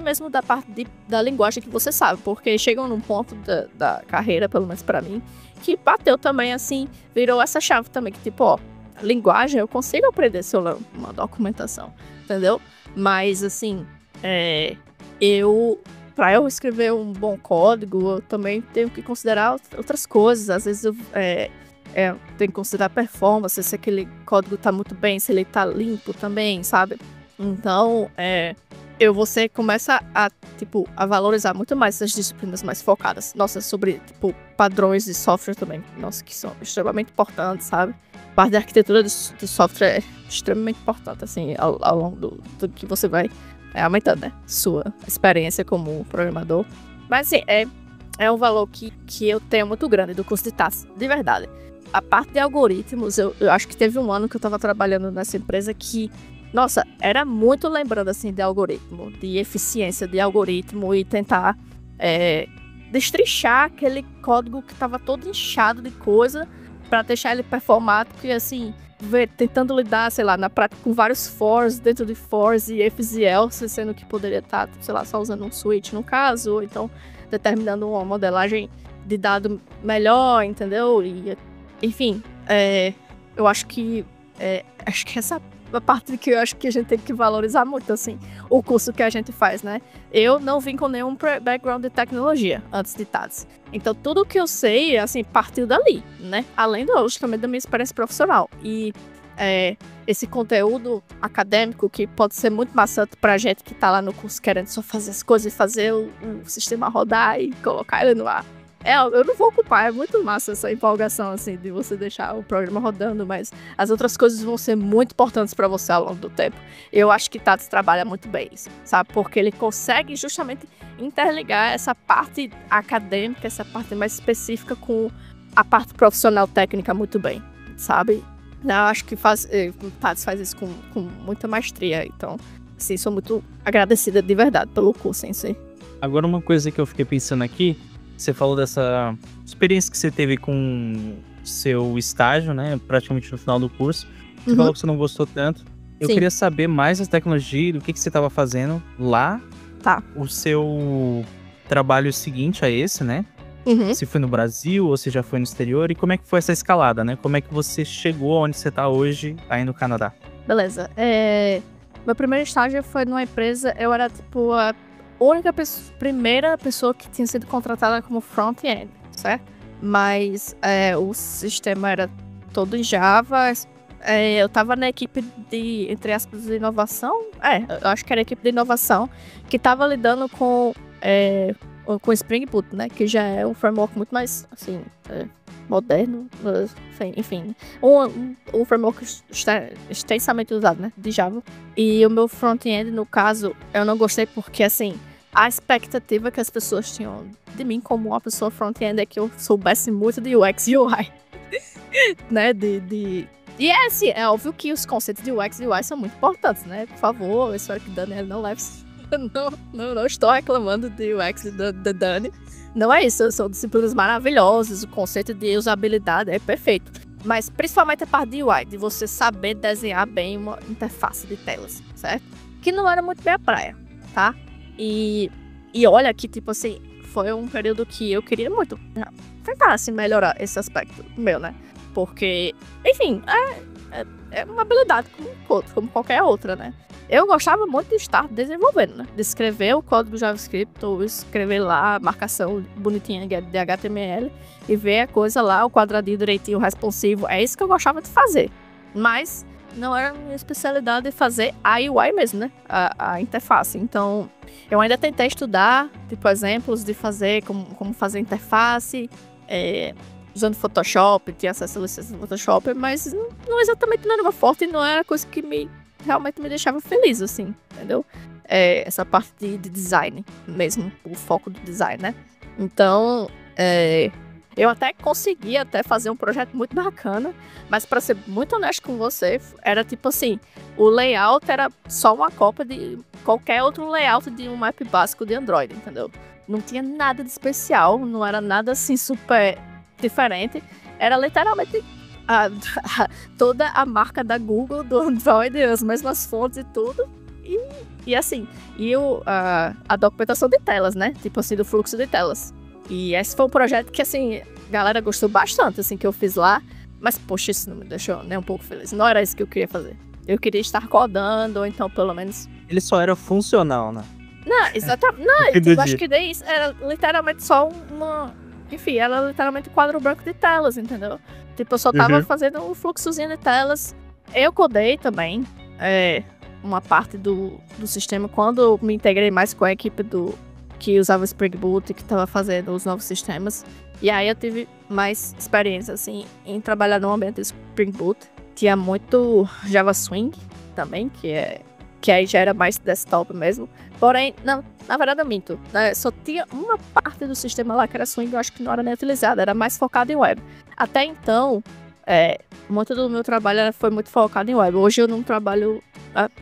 mesmo da parte da linguagem que você sabe, porque chegam num ponto da carreira, pelo menos para mim, que bateu também, assim, virou essa chave também, que tipo, linguagem eu consigo aprender se eu ler uma documentação, entendeu? Mas, assim, para eu escrever um bom código, eu também tenho que considerar outras coisas. Às vezes eu tenho que considerar performance, se aquele código tá muito bem, se ele tá limpo também, sabe? Então, você começa a valorizar muito mais essas disciplinas mais focadas. Nossa, sobre, tipo, padrões de software também. Nossa, que são extremamente importantes, sabe? A parte da arquitetura de software é extremamente importante, assim, ao longo do que você vai aumentando, né? Sua experiência como programador. Mas, assim, é um valor que eu tenho muito grande do curso de TAS, de verdade. A parte de algoritmos, eu acho que teve um ano que eu tava trabalhando nessa empresa que, nossa, era muito lembrando, assim, de algoritmo, de eficiência de algoritmo e tentar destrinchar aquele código que tava todo inchado de coisa para deixar ele performático e, assim, tentando lidar, sei lá, na prática com vários fors dentro de fors e ifs e else, sendo que poderia estar, sei lá, só usando um switch no caso, ou então determinando uma modelagem de dado melhor, entendeu? E, enfim, eu acho que essa é a parte que eu acho que a gente tem que valorizar muito, assim, o curso que a gente faz, né? Eu não vim com nenhum background de tecnologia antes de TADS. Então, tudo que eu sei, assim, partiu dali, né? Além também da minha experiência profissional. E esse conteúdo acadêmico que pode ser muito maçante pra gente que tá lá no curso querendo só fazer as coisas e fazer o sistema rodar e colocar ele no ar. Eu não vou ocupar, é muito massa essa empolgação, assim, de você deixar o programa rodando, mas as outras coisas vão ser muito importantes para você ao longo do tempo. Eu acho que TADS trabalha muito bem isso, sabe? Porque ele consegue justamente interligar essa parte acadêmica, essa parte mais específica com a parte profissional técnica muito bem, sabe? Eu acho que o TADS faz isso com muita maestria, então, assim, sou muito agradecida de verdade pelo curso em si. Agora, uma coisa que eu fiquei pensando aqui, você falou dessa experiência que você teve com seu estágio, né? Praticamente no final do curso. Você falou que você não gostou tanto. Eu queria saber mais da tecnologia, do que você estava fazendo lá. Tá. O seu trabalho seguinte a esse, né? Se foi no Brasil ou se já foi no exterior. E como é que foi essa escalada, né? Como é que você chegou onde você está hoje, aí no Canadá? Beleza. Meu primeiro estágio foi numa empresa, eu era tipo a primeira pessoa que tinha sido contratada como front-end, certo? Mas o sistema era todo em Java. Eu tava na equipe de, entre aspas, de inovação. Eu acho que era a equipe de inovação que tava lidando com Spring Boot, né? Que já é um framework muito mais, assim, moderno, enfim. Um framework extensamente usado, né? De Java. E o meu front-end, no caso, eu não gostei porque, assim, a expectativa que as pessoas tinham de mim como uma pessoa front-end é que eu soubesse muito de UX e UI. Né? E assim, é óbvio que os conceitos de UX e UI são muito importantes, né? Por favor, eu espero que Dani não leve... Não estou reclamando de UX da Dani. Não é isso, são disciplinas maravilhosas, o conceito de usabilidade é perfeito. Mas principalmente a parte de UI, de você saber desenhar bem uma interface de telas, certo? Que não era muito minha praia, tá? E olha que, tipo assim, foi um período que eu queria muito tentar, assim, melhorar esse aspecto meu, né? Porque, enfim, é uma habilidade como qualquer outra, né? eu gostava muito de estar desenvolvendo, né? De escrever o código JavaScript, ou escrever lá a marcação bonitinha de HTML e ver a coisa lá, o quadradinho direitinho, responsivo. É isso que eu gostava de fazer. Mas não era a minha especialidade fazer a UI mesmo, né? A interface. Então, eu ainda tentei estudar, tipo, exemplos de fazer, como fazer interface, usando Photoshop, tinha acesso a licença do Photoshop, mas não exatamente não era uma forte e não era coisa que realmente me deixava feliz, assim, entendeu? Essa parte de design mesmo, o foco do design, né? Então, eu até consegui fazer um projeto muito bacana, mas pra ser muito honesto com você, era tipo assim, o layout era só uma cópia de qualquer outro layout de um app básico de Android, entendeu? Não tinha nada de especial, não era nada assim super diferente, era literalmente toda a marca da Google, do Android, as mesmas fontes e tudo, e assim, a documentação de telas, né, tipo assim, do fluxo de telas. E esse foi um projeto que, assim, a galera gostou bastante, assim, que eu fiz lá. Mas, poxa, isso não me deixou nem um pouco feliz. Não era isso que eu queria fazer. Eu queria estar codando, ou então, pelo menos... Ele só era funcional, né? Não, exatamente. Não, eu acho que daí era literalmente só uma... Enfim, era literalmente um quadro branco de telas, entendeu? Tipo, eu só tava fazendo um fluxozinho de telas. Eu codei também uma parte do sistema quando eu me integrei mais com a equipe que usava o Spring Boot, que estava fazendo os novos sistemas. E aí eu tive mais experiência, assim, em trabalhar no ambiente do Spring Boot. Tinha muito Java Swing também, que aí já era mais desktop mesmo. Porém, não, na verdade eu minto. Só tinha uma parte do sistema lá que era Swing, eu acho que não era nem utilizada, era mais focado em web. Até então, muito do meu trabalho foi muito focado em web. Hoje eu não trabalho,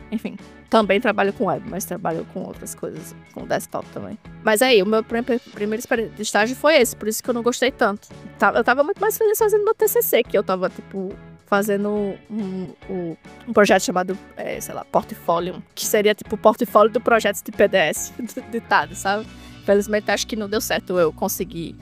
enfim... Também trabalho com web, mas trabalho com outras coisas, com desktop também. Mas aí, o meu primeiro estágio foi esse, por isso que eu não gostei tanto. Eu tava muito mais feliz fazendo meu TCC, que eu tava, tipo, fazendo um projeto chamado, sei lá, Portfolio, que seria, tipo, o portfólio do projeto de PDS, ditado, sabe? Infelizmente, acho que não deu certo eu conseguir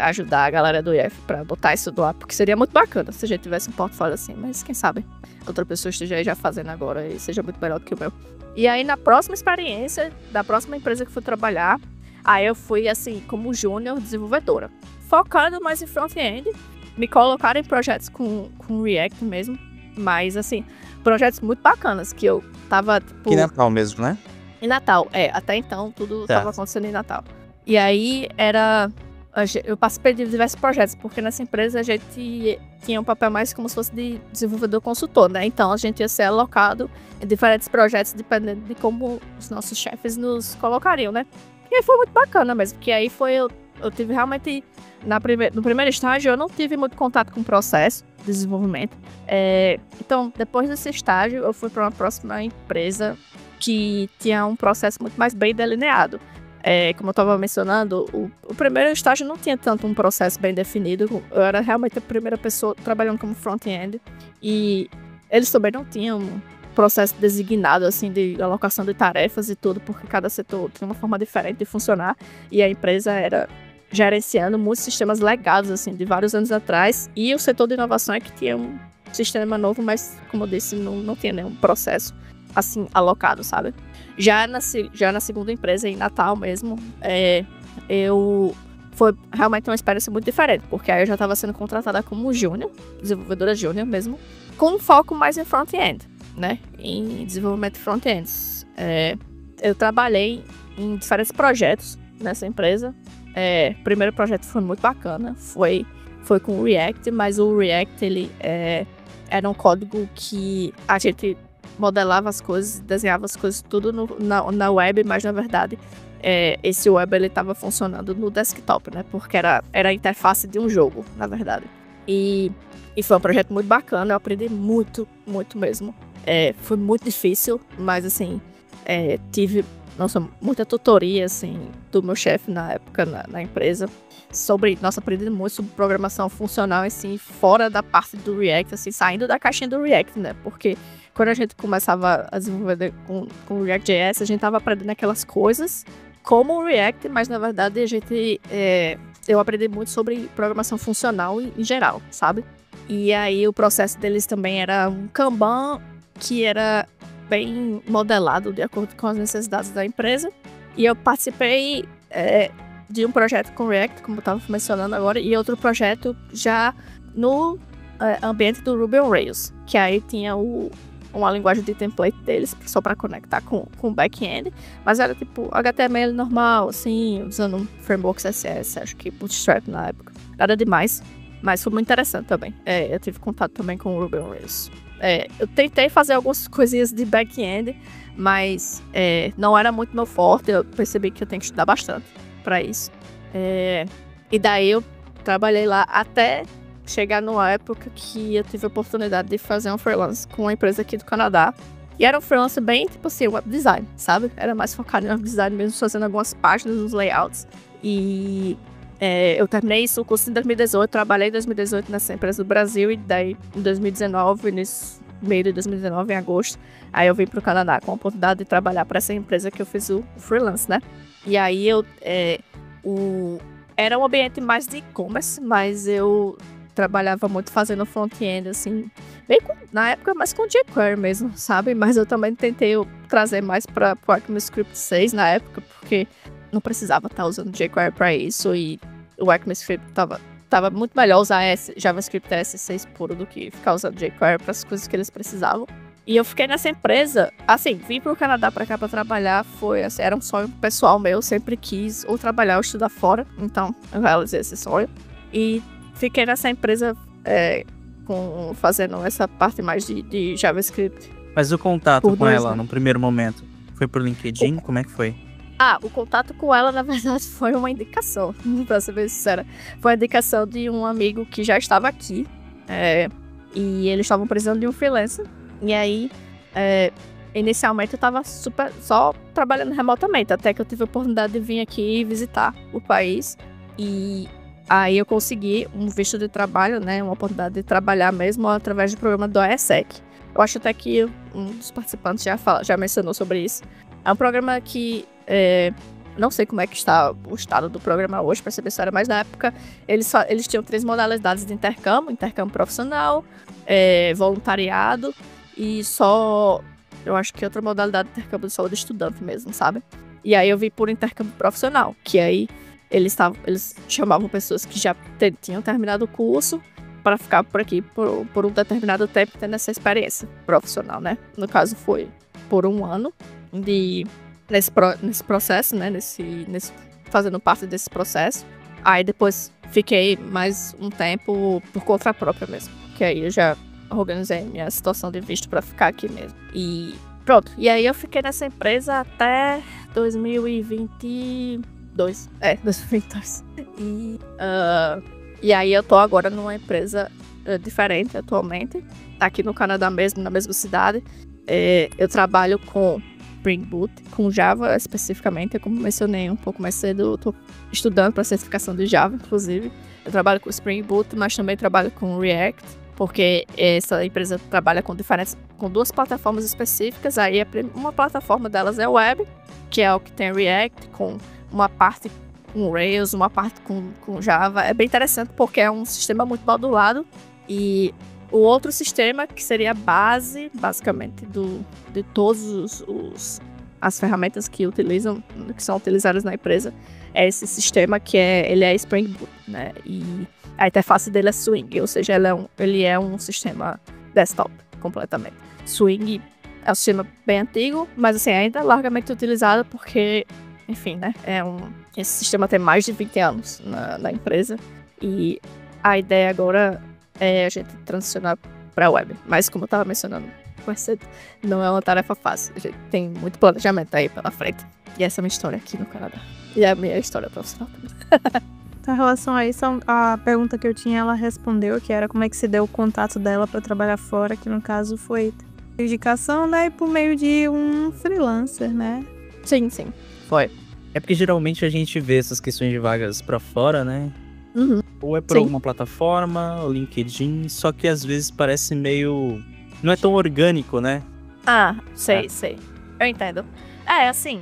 ajudar a galera do IF pra botar isso do ar, porque seria muito bacana se a gente tivesse um portfólio assim, mas quem sabe outra pessoa esteja aí já fazendo agora e seja muito melhor do que o meu. E aí, na próxima experiência, da próxima empresa que eu fui trabalhar, aí eu fui, assim, como júnior desenvolvedora, focando mais em front-end, me colocaram em projetos com React mesmo, mas, assim, projetos muito bacanas, que eu tava, tipo... Em Natal mesmo, né? Em Natal, até então tudo tava acontecendo em Natal. E aí, eu participei de diversos projetos, porque nessa empresa a gente tinha um papel mais como se fosse de desenvolvedor consultor, né? Então a gente ia ser alocado em diferentes projetos dependendo de como os nossos chefes nos colocariam, né? E aí foi muito bacana mesmo, porque aí eu tive realmente, no primeiro estágio eu não tive muito contato com o processo de desenvolvimento. Então, depois desse estágio, eu fui para uma próxima empresa que tinha um processo muito mais bem delineado. Como eu estava mencionando, o primeiro estágio não tinha tanto um processo bem definido. Eu era realmente a primeira pessoa trabalhando como front-end. E eles também não tinham um processo designado, assim, de alocação de tarefas e tudo, porque cada setor tinha uma forma diferente de funcionar. E a empresa era gerenciando muitos sistemas legados, assim, de vários anos atrás. E o setor de inovação é que tinha um sistema novo, mas, como eu disse, não tinha nenhum processo, assim, alocado, sabe? Já na segunda empresa, em Natal mesmo, foi realmente uma experiência muito diferente, porque aí eu já estava sendo contratada como júnior, desenvolvedora júnior mesmo, com um foco mais em front-end, né? Em desenvolvimento de front-ends. Eu trabalhei em diferentes projetos nessa empresa. O primeiro projeto foi muito bacana, foi com o React, mas o React, ele era um código que a gente modelava as coisas, desenhava as coisas tudo na web, mas na verdade esse web ele estava funcionando no desktop, né? Porque era a interface de um jogo, na verdade. E foi um projeto muito bacana, eu aprendi muito, muito mesmo. Foi muito difícil, mas assim, tive muita tutoria assim, do meu chefe na época na empresa. Aprendi muito sobre programação funcional, assim, fora da parte do React, assim, saindo da caixinha do React, né? Porque quando a gente começava a desenvolver com o React.js, a gente tava aprendendo aquelas coisas como o React, mas na verdade eu aprendi muito sobre programação funcional em geral, sabe? E aí o processo deles também era um Kanban, que era bem modelado de acordo com as necessidades da empresa. E eu participei de um projeto com React, como eu estava mencionando agora, e outro projeto já no ambiente do Ruby on Rails, que aí tinha uma linguagem de template deles, só para conectar com o back-end, mas era tipo HTML normal, assim, usando um framework CSS, acho que Bootstrap na época. Nada demais, mas foi muito interessante também. Eu tive contato também com o Ruby on Rails. Eu tentei fazer algumas coisinhas de back-end, mas não era muito meu forte, eu percebi que eu tenho que estudar bastante para isso. E daí eu trabalhei lá até chegar numa época que eu tive a oportunidade de fazer um freelance com uma empresa aqui do Canadá. E era um freelance bem, tipo assim, web design, sabe? Era mais focado em web design mesmo, fazendo algumas páginas, uns layouts. E eu terminei isso, o curso em 2018, trabalhei em 2018 nessa empresa do Brasil, e daí em 2019, nesse meio de 2019, em agosto, aí eu vim pro Canadá com a oportunidade de trabalhar para essa empresa que eu fiz o freelance, né? E aí era um ambiente mais de e-commerce, mas eu trabalhava muito fazendo front-end, assim, na época mais com jQuery mesmo, sabe? Mas eu também tentei trazer mais para o ECMAScript 6 na época, porque não precisava estar usando jQuery para isso, e o ECMAScript tava muito melhor usar JavaScript S6 puro do que ficar usando jQuery para as coisas que eles precisavam. E eu fiquei nessa empresa, assim, vim pro Canadá pra cá pra trabalhar, assim, era um sonho pessoal meu, sempre quis ou trabalhar ou estudar fora, então eu realizei esse sonho. E fiquei nessa empresa fazendo essa parte mais de JavaScript. Mas o contato com ela, no primeiro momento, foi por LinkedIn? Como é que foi? O contato com ela, na verdade, foi uma indicação, pra ser bem sincera. Foi a indicação de um amigo que já estava aqui, e eles estavam precisando de um freelancer. E aí, inicialmente eu tava só trabalhando remotamente, até que eu tive a oportunidade de vir aqui visitar o país. E aí eu consegui um visto de trabalho, né, uma oportunidade de trabalhar mesmo através do programa do ESSEC. Eu acho até que um dos participantes já mencionou sobre isso. É um programa que, não sei como é que está o estado do programa hoje, para ser bem sincera, mas na época eles tinham 3 modalidades de intercâmbio profissional, voluntariado, e só, eu acho que outra modalidade de intercâmbio só de estudante mesmo, sabe? E aí eu vi por intercâmbio profissional, que aí eles chamavam pessoas que já tinham terminado o curso para ficar por aqui por um determinado tempo, tendo essa experiência profissional, né? No caso foi por um ano nesse processo, né? Fazendo parte desse processo. Aí depois fiquei mais um tempo por conta própria mesmo, que aí eu já organizei minha situação de visto pra ficar aqui mesmo. E pronto. E aí eu fiquei nessa empresa até 2022. 2022. E aí eu tô agora numa empresa diferente atualmente, aqui no Canadá mesmo, na mesma cidade. Eu trabalho com Spring Boot, com Java especificamente, como mencionei um pouco mais cedo, eu tô estudando para certificação de Java, inclusive. Eu trabalho com Spring Boot, mas também trabalho com React, porque essa empresa trabalha com 2 plataformas específicas. Aí uma plataforma delas é web, que é o que tem React, com uma parte com Rails, uma parte com Java. É bem interessante porque é um sistema muito modulado, e o outro sistema, que seria a base, basicamente, de todas as ferramentas que são utilizadas na empresa, é esse sistema que ele é Spring Boot, né? E a interface dele é Swing, ou seja, ele é um sistema desktop completamente. Swing é um sistema bem antigo, mas assim, ainda largamente utilizado porque, enfim, né? Esse sistema tem mais de 20 anos na empresa, e a ideia agora é a gente transicionar para a web. Mas como eu estava mencionando mais cedo, não é uma tarefa fácil. A gente tem muito planejamento aí pela frente. E essa é a minha história aqui no Canadá. E a minha história profissional também. Em relação a isso, a pergunta que eu tinha, ela respondeu, que era como é que se deu o contato dela para trabalhar fora, que no caso foi indicação, né, e por meio de um freelancer, né? Sim, foi. É porque geralmente a gente vê essas questões de vagas pra fora, né? Uhum. Ou é por alguma plataforma, ou LinkedIn, só que às vezes parece meio... não é tão orgânico, né? Sei. Eu entendo. Assim,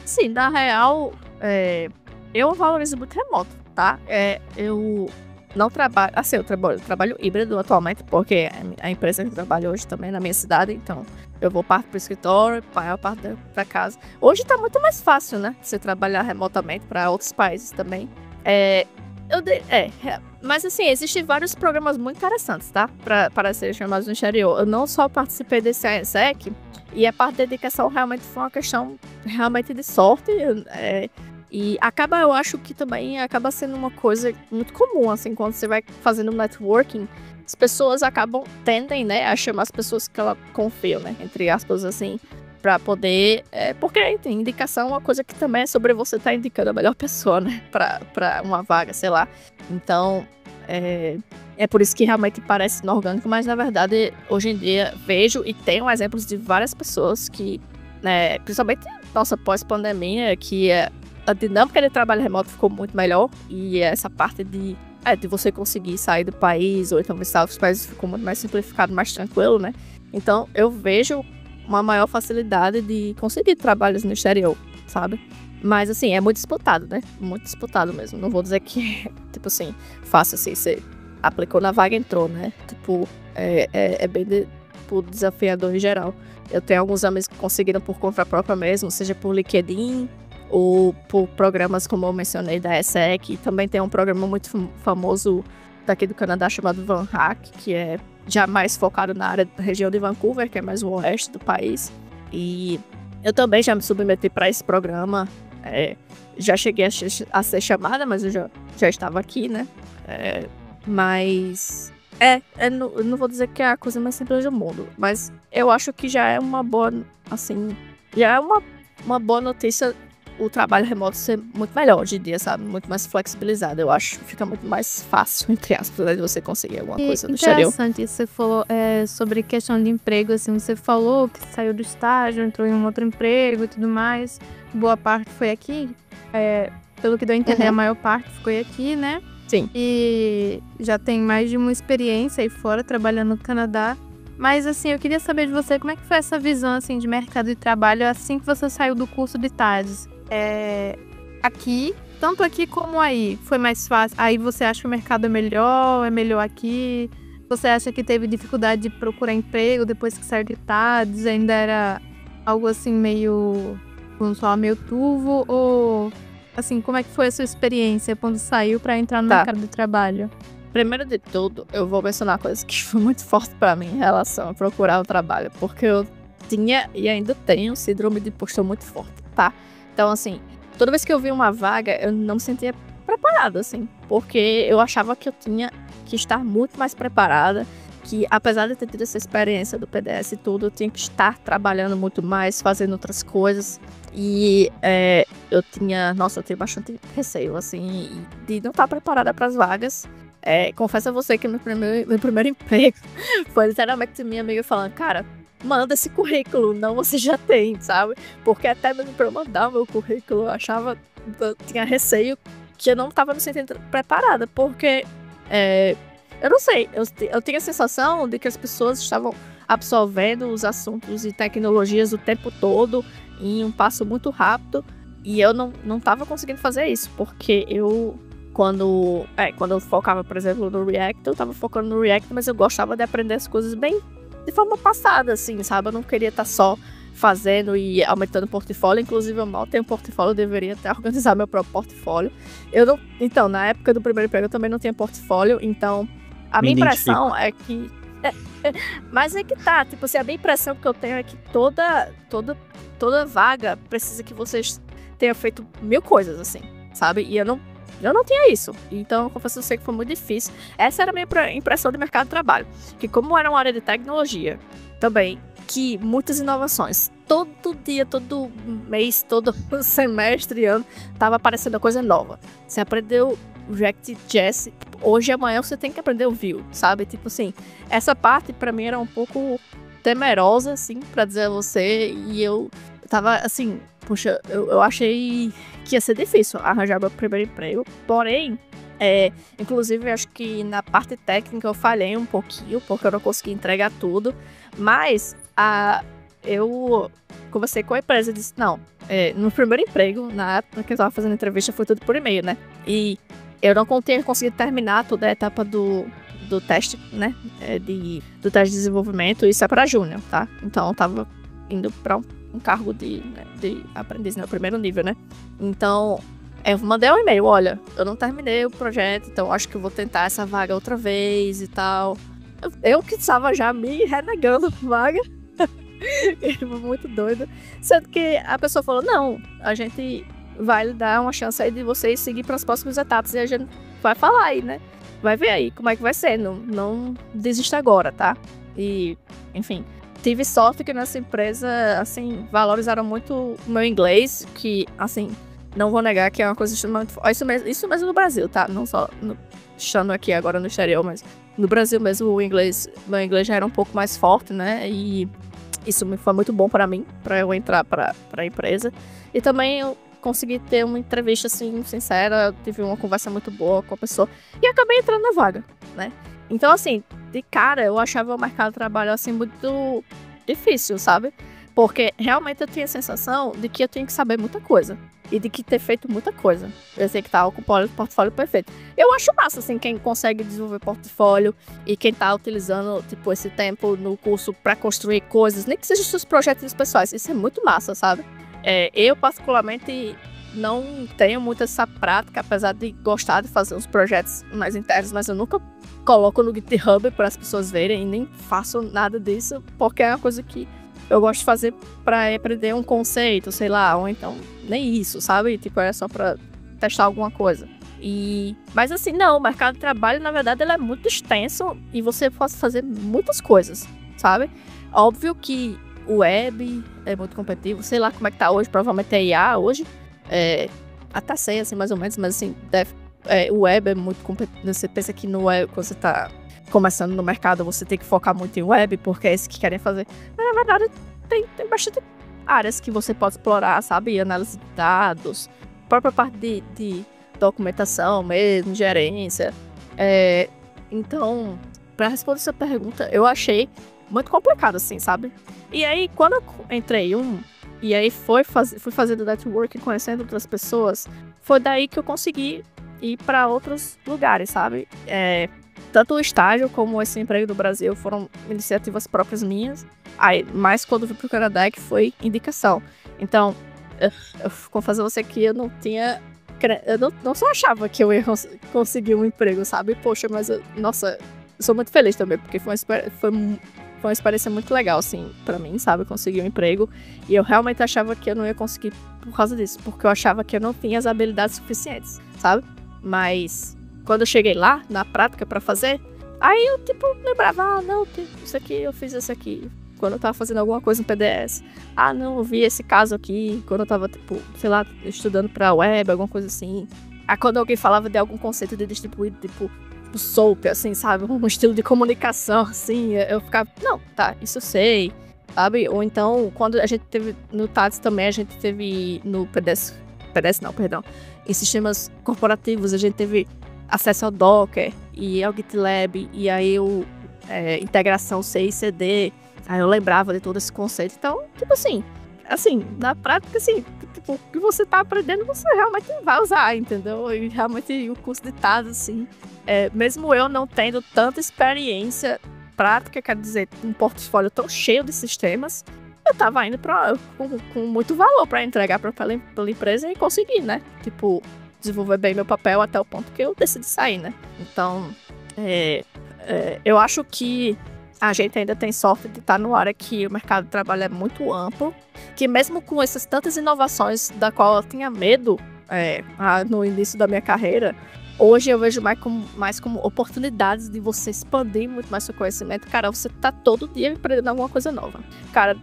sim, na real, eu valorizo muito remoto, tá? Eu não trabalho, assim, eu trabalho híbrido atualmente, porque a empresa que eu trabalho hoje também é na minha cidade, então eu vou parte pro escritório, maior parte pra casa. Hoje tá muito mais fácil, né, você trabalhar remotamente para outros países também. Mas assim, existem vários programas muito interessantes, tá, para serem chamados no exterior. Eu não só participei desse AESEC, e a parte da dedicação realmente foi uma questão realmente de sorte, e eu acho que também acaba sendo uma coisa muito comum, assim, quando você vai fazendo networking, as pessoas tendem, né, a chamar as pessoas que ela confiam, né, entre aspas, assim, pra poder, porque tem indicação, uma coisa que também é sobre você estar indicando a melhor pessoa, né, pra uma vaga, sei lá. Então, é por isso que realmente parece inorgânico, mas na verdade, hoje em dia, vejo e tenho exemplos de várias pessoas que, né, principalmente nossa pós-pandemia, que a dinâmica de trabalho remoto ficou muito melhor, e essa parte de você conseguir sair do país, ou então visitar outros países, ficou muito mais simplificado, mais tranquilo, né? Então, eu vejo uma maior facilidade de conseguir trabalhos no exterior, sabe? Mas, assim, é muito disputado, né? Muito disputado mesmo. Não vou dizer que, tipo assim, fácil assim, você aplicou na vaga e entrou, né? Tipo, é bem desafiador em geral. Eu tenho alguns amigos que conseguiram por conta própria mesmo, seja por LinkedIn ou por programas como eu mencionei da ESSEC. Também tem um programa muito famoso daqui do Canadá chamado Van Hack, que é já mais focado na área da região de Vancouver, que é mais o oeste do país. E eu também já me submeti para esse programa. Já cheguei a ser chamada, mas eu já estava aqui, né? Mas eu não vou dizer que é a coisa mais simples do mundo, mas eu acho que já é uma boa, assim, já é uma boa notícia o trabalho remoto ser muito melhor hoje em dia, sabe? Muito mais flexibilizado, eu acho. Fica muito mais fácil, entre aspas, de você conseguir alguma coisa no exterior. Interessante isso que você falou sobre questão de emprego, assim, você falou que saiu do estágio, entrou em um outro emprego e tudo mais. Boa parte foi aqui. Pelo que deu a entender, a maior parte foi aqui, né? Sim. E já tem mais de uma experiência aí fora, trabalhando no Canadá. Mas, assim, eu queria saber de você, como é que foi essa visão, assim, de mercado de trabalho assim que você saiu do curso de TADES? Aqui, tanto aqui como aí, foi mais fácil? Aí você acha que o mercado é melhor aqui? Você acha que teve dificuldade de procurar emprego depois que saiu de TADES? Ainda era algo assim meio, vamos falar, meio turvo? Ou, assim, como é que foi a sua experiência quando saiu para entrar no mercado de trabalho? Primeiro de tudo, eu vou mencionar coisas que foi muito forte para mim em relação a procurar um trabalho, porque eu tinha e ainda tenho síndrome de impostor muito forte, tá? Então, assim, toda vez que eu vi uma vaga, eu não me sentia preparada, assim, porque eu achava que eu tinha que estar muito mais preparada, que apesar de ter tido essa experiência do PDS e tudo, eu tinha que estar trabalhando muito mais, fazendo outras coisas, e eu tinha bastante receio, assim, de não estar preparada para as vagas. Confesso a você que meu primeiro emprego foi literalmente minha amiga falando, cara, manda esse currículo, não você já tem, sabe? Porque até mesmo pra eu mandar o meu currículo, eu tinha receio que eu não tava me sentindo preparada, porque eu não sei, eu tinha a sensação de que as pessoas estavam absorvendo os assuntos e tecnologias o tempo todo em um passo muito rápido, e eu não tava conseguindo fazer isso, porque quando eu focava, por exemplo, no React, eu tava focando no React, mas eu gostava de aprender as coisas bem de forma passada, assim, sabe? Eu não queria estar só fazendo e aumentando o portfólio. Inclusive, eu mal tenho portfólio, eu deveria até organizar meu próprio portfólio. Então, na época do primeiro emprego, eu também não tinha portfólio, então a minha impressão é que... mas é que tá, tipo assim, a minha impressão que eu tenho é que toda vaga precisa que vocês tenham feito 1000 coisas, assim, sabe? E eu não tinha isso, então eu confesso a você que foi muito difícil. Essa era a minha impressão de mercado de trabalho, que como era uma área de tecnologia também, que muitas inovações, todo dia, todo mês, todo semestre, ano, tava aparecendo coisa nova. Você aprendeu React.js, hoje e amanhã você tem que aprender o Vue, sabe? Tipo assim, essa parte pra mim era um pouco temerosa, assim, pra dizer a você, e eu tava assim, puxa, eu achei que ia ser difícil arranjar meu primeiro emprego, porém, inclusive acho que na parte técnica eu falhei um pouquinho, porque eu não consegui entregar tudo, mas eu conversei com a empresa e disse, não, no primeiro emprego, na época que eu tava fazendo entrevista, foi tudo por e-mail, né, e eu não tinha conseguido terminar toda a etapa do teste, né? Do teste de desenvolvimento. Isso é para júnior, tá? Então eu tava indo para um cargo de aprendiz, né? O primeiro nível, né? Então eu mandei um e-mail, olha, eu não terminei o projeto, então acho que eu vou tentar essa vaga outra vez e tal. Eu que estava já me renegando a vaga. Muito doido. Sendo que a pessoa falou, não, a gente vai lhe dar uma chance aí de vocês seguir para as próximas etapas e a gente vai falar aí, né? Vai ver aí como é que vai ser, não desista agora, tá? E, enfim, tive sorte que nessa empresa, assim, valorizaram muito o meu inglês, que, assim, não vou negar que é uma coisa extremamente... Isso mesmo no Brasil, tá? Não só estando aqui agora no exterior, mas no Brasil mesmo meu inglês já era um pouco mais forte, né? E isso foi muito bom para mim, para eu entrar para a empresa. E também eu consegui ter uma entrevista, assim, sincera, tive uma conversa muito boa com a pessoa e acabei entrando na vaga, né? Então, assim, de cara, eu achava o mercado de trabalho, assim, muito difícil, sabe? Porque realmente eu tinha a sensação de que eu tinha que saber muita coisa. E de que ter feito muita coisa. Eu sei que tá com o portfólio perfeito. Eu acho massa, assim, quem consegue desenvolver portfólio e quem tá utilizando, tipo, esse tempo no curso pra construir coisas, nem que sejam seus projetos pessoais. Isso é muito massa, sabe? Eu, particularmente, não tenho muito essa prática, apesar de gostar de fazer uns projetos mais internos, mas eu nunca coloco no GitHub para as pessoas verem e nem faço nada disso, porque é uma coisa que eu gosto de fazer pra aprender um conceito, sei lá, ou então nem isso, sabe? Tipo, é só pra testar alguma coisa. Mas assim, não, o mercado de trabalho, na verdade, ele é muito extenso e você pode fazer muitas coisas, sabe? Óbvio que o web é muito competitivo, sei lá como é que tá hoje, provavelmente é IA hoje, até sei, assim, mais ou menos, mas assim, o web é muito competitivo. Você pensa que no web, quando você tá começando no mercado, você tem que focar muito em web, porque é isso que querem fazer. Mas, na verdade, tem bastante áreas que você pode explorar, sabe? Análise de dados, própria parte de documentação mesmo, gerência. Então, para responder essa pergunta, eu achei muito complicado, assim, sabe? E aí, quando eu entrei e aí fui fazendo networking, conhecendo outras pessoas, foi daí que eu consegui ir para outros lugares, sabe? Tanto o estágio como esse emprego do Brasil foram iniciativas próprias minhas. Mas quando eu vim pro Canadá, que foi indicação. Então, eu confesso a você que eu não tinha... Eu não só achava que eu ia conseguir um emprego, sabe? Poxa, mas nossa, eu sou muito feliz também, porque foi uma experiência muito legal, assim, pra mim, sabe? Conseguir um emprego. E eu realmente achava que eu não ia conseguir por causa disso, porque eu achava que eu não tinha as habilidades suficientes, sabe? Mas quando eu cheguei lá, na prática, pra fazer, aí eu, tipo, lembrava, não, isso aqui, eu fiz isso aqui. Quando eu tava fazendo alguma coisa no PDS. Não, eu vi esse caso aqui, quando eu tava, tipo, sei lá, estudando pra web, alguma coisa assim. Quando alguém falava de algum conceito de distribuído, tipo SOAP, assim, sabe? Um estilo de comunicação, assim, eu ficava, não, tá, isso eu sei, sabe? Ou então, quando a gente teve no TADS também, a gente teve no PDS não, perdão, em sistemas corporativos, a gente teve acesso ao Docker e ao GitLab, e aí integração C e CD, aí eu lembrava de todo esse conceito. Então, tipo assim, na prática, assim, tipo, o que você tá aprendendo, você realmente vai usar, entendeu? E realmente o curso de TADS, assim, mesmo eu não tendo tanta experiência prática, quer dizer, um portfólio tão cheio de sistemas, eu tava indo com muito valor pra entregar pela empresa e conseguir, né? Tipo, desenvolver bem meu papel até o ponto que eu decidi sair, né? Então, eu acho que a gente ainda tem sorte de estar numa área que o mercado de trabalho é muito amplo, que mesmo com essas tantas inovações da qual eu tinha medo no início da minha carreira, hoje eu vejo mais como oportunidades de você expandir muito mais seu conhecimento. Cara, você tá todo dia aprendendo alguma coisa nova. Cara,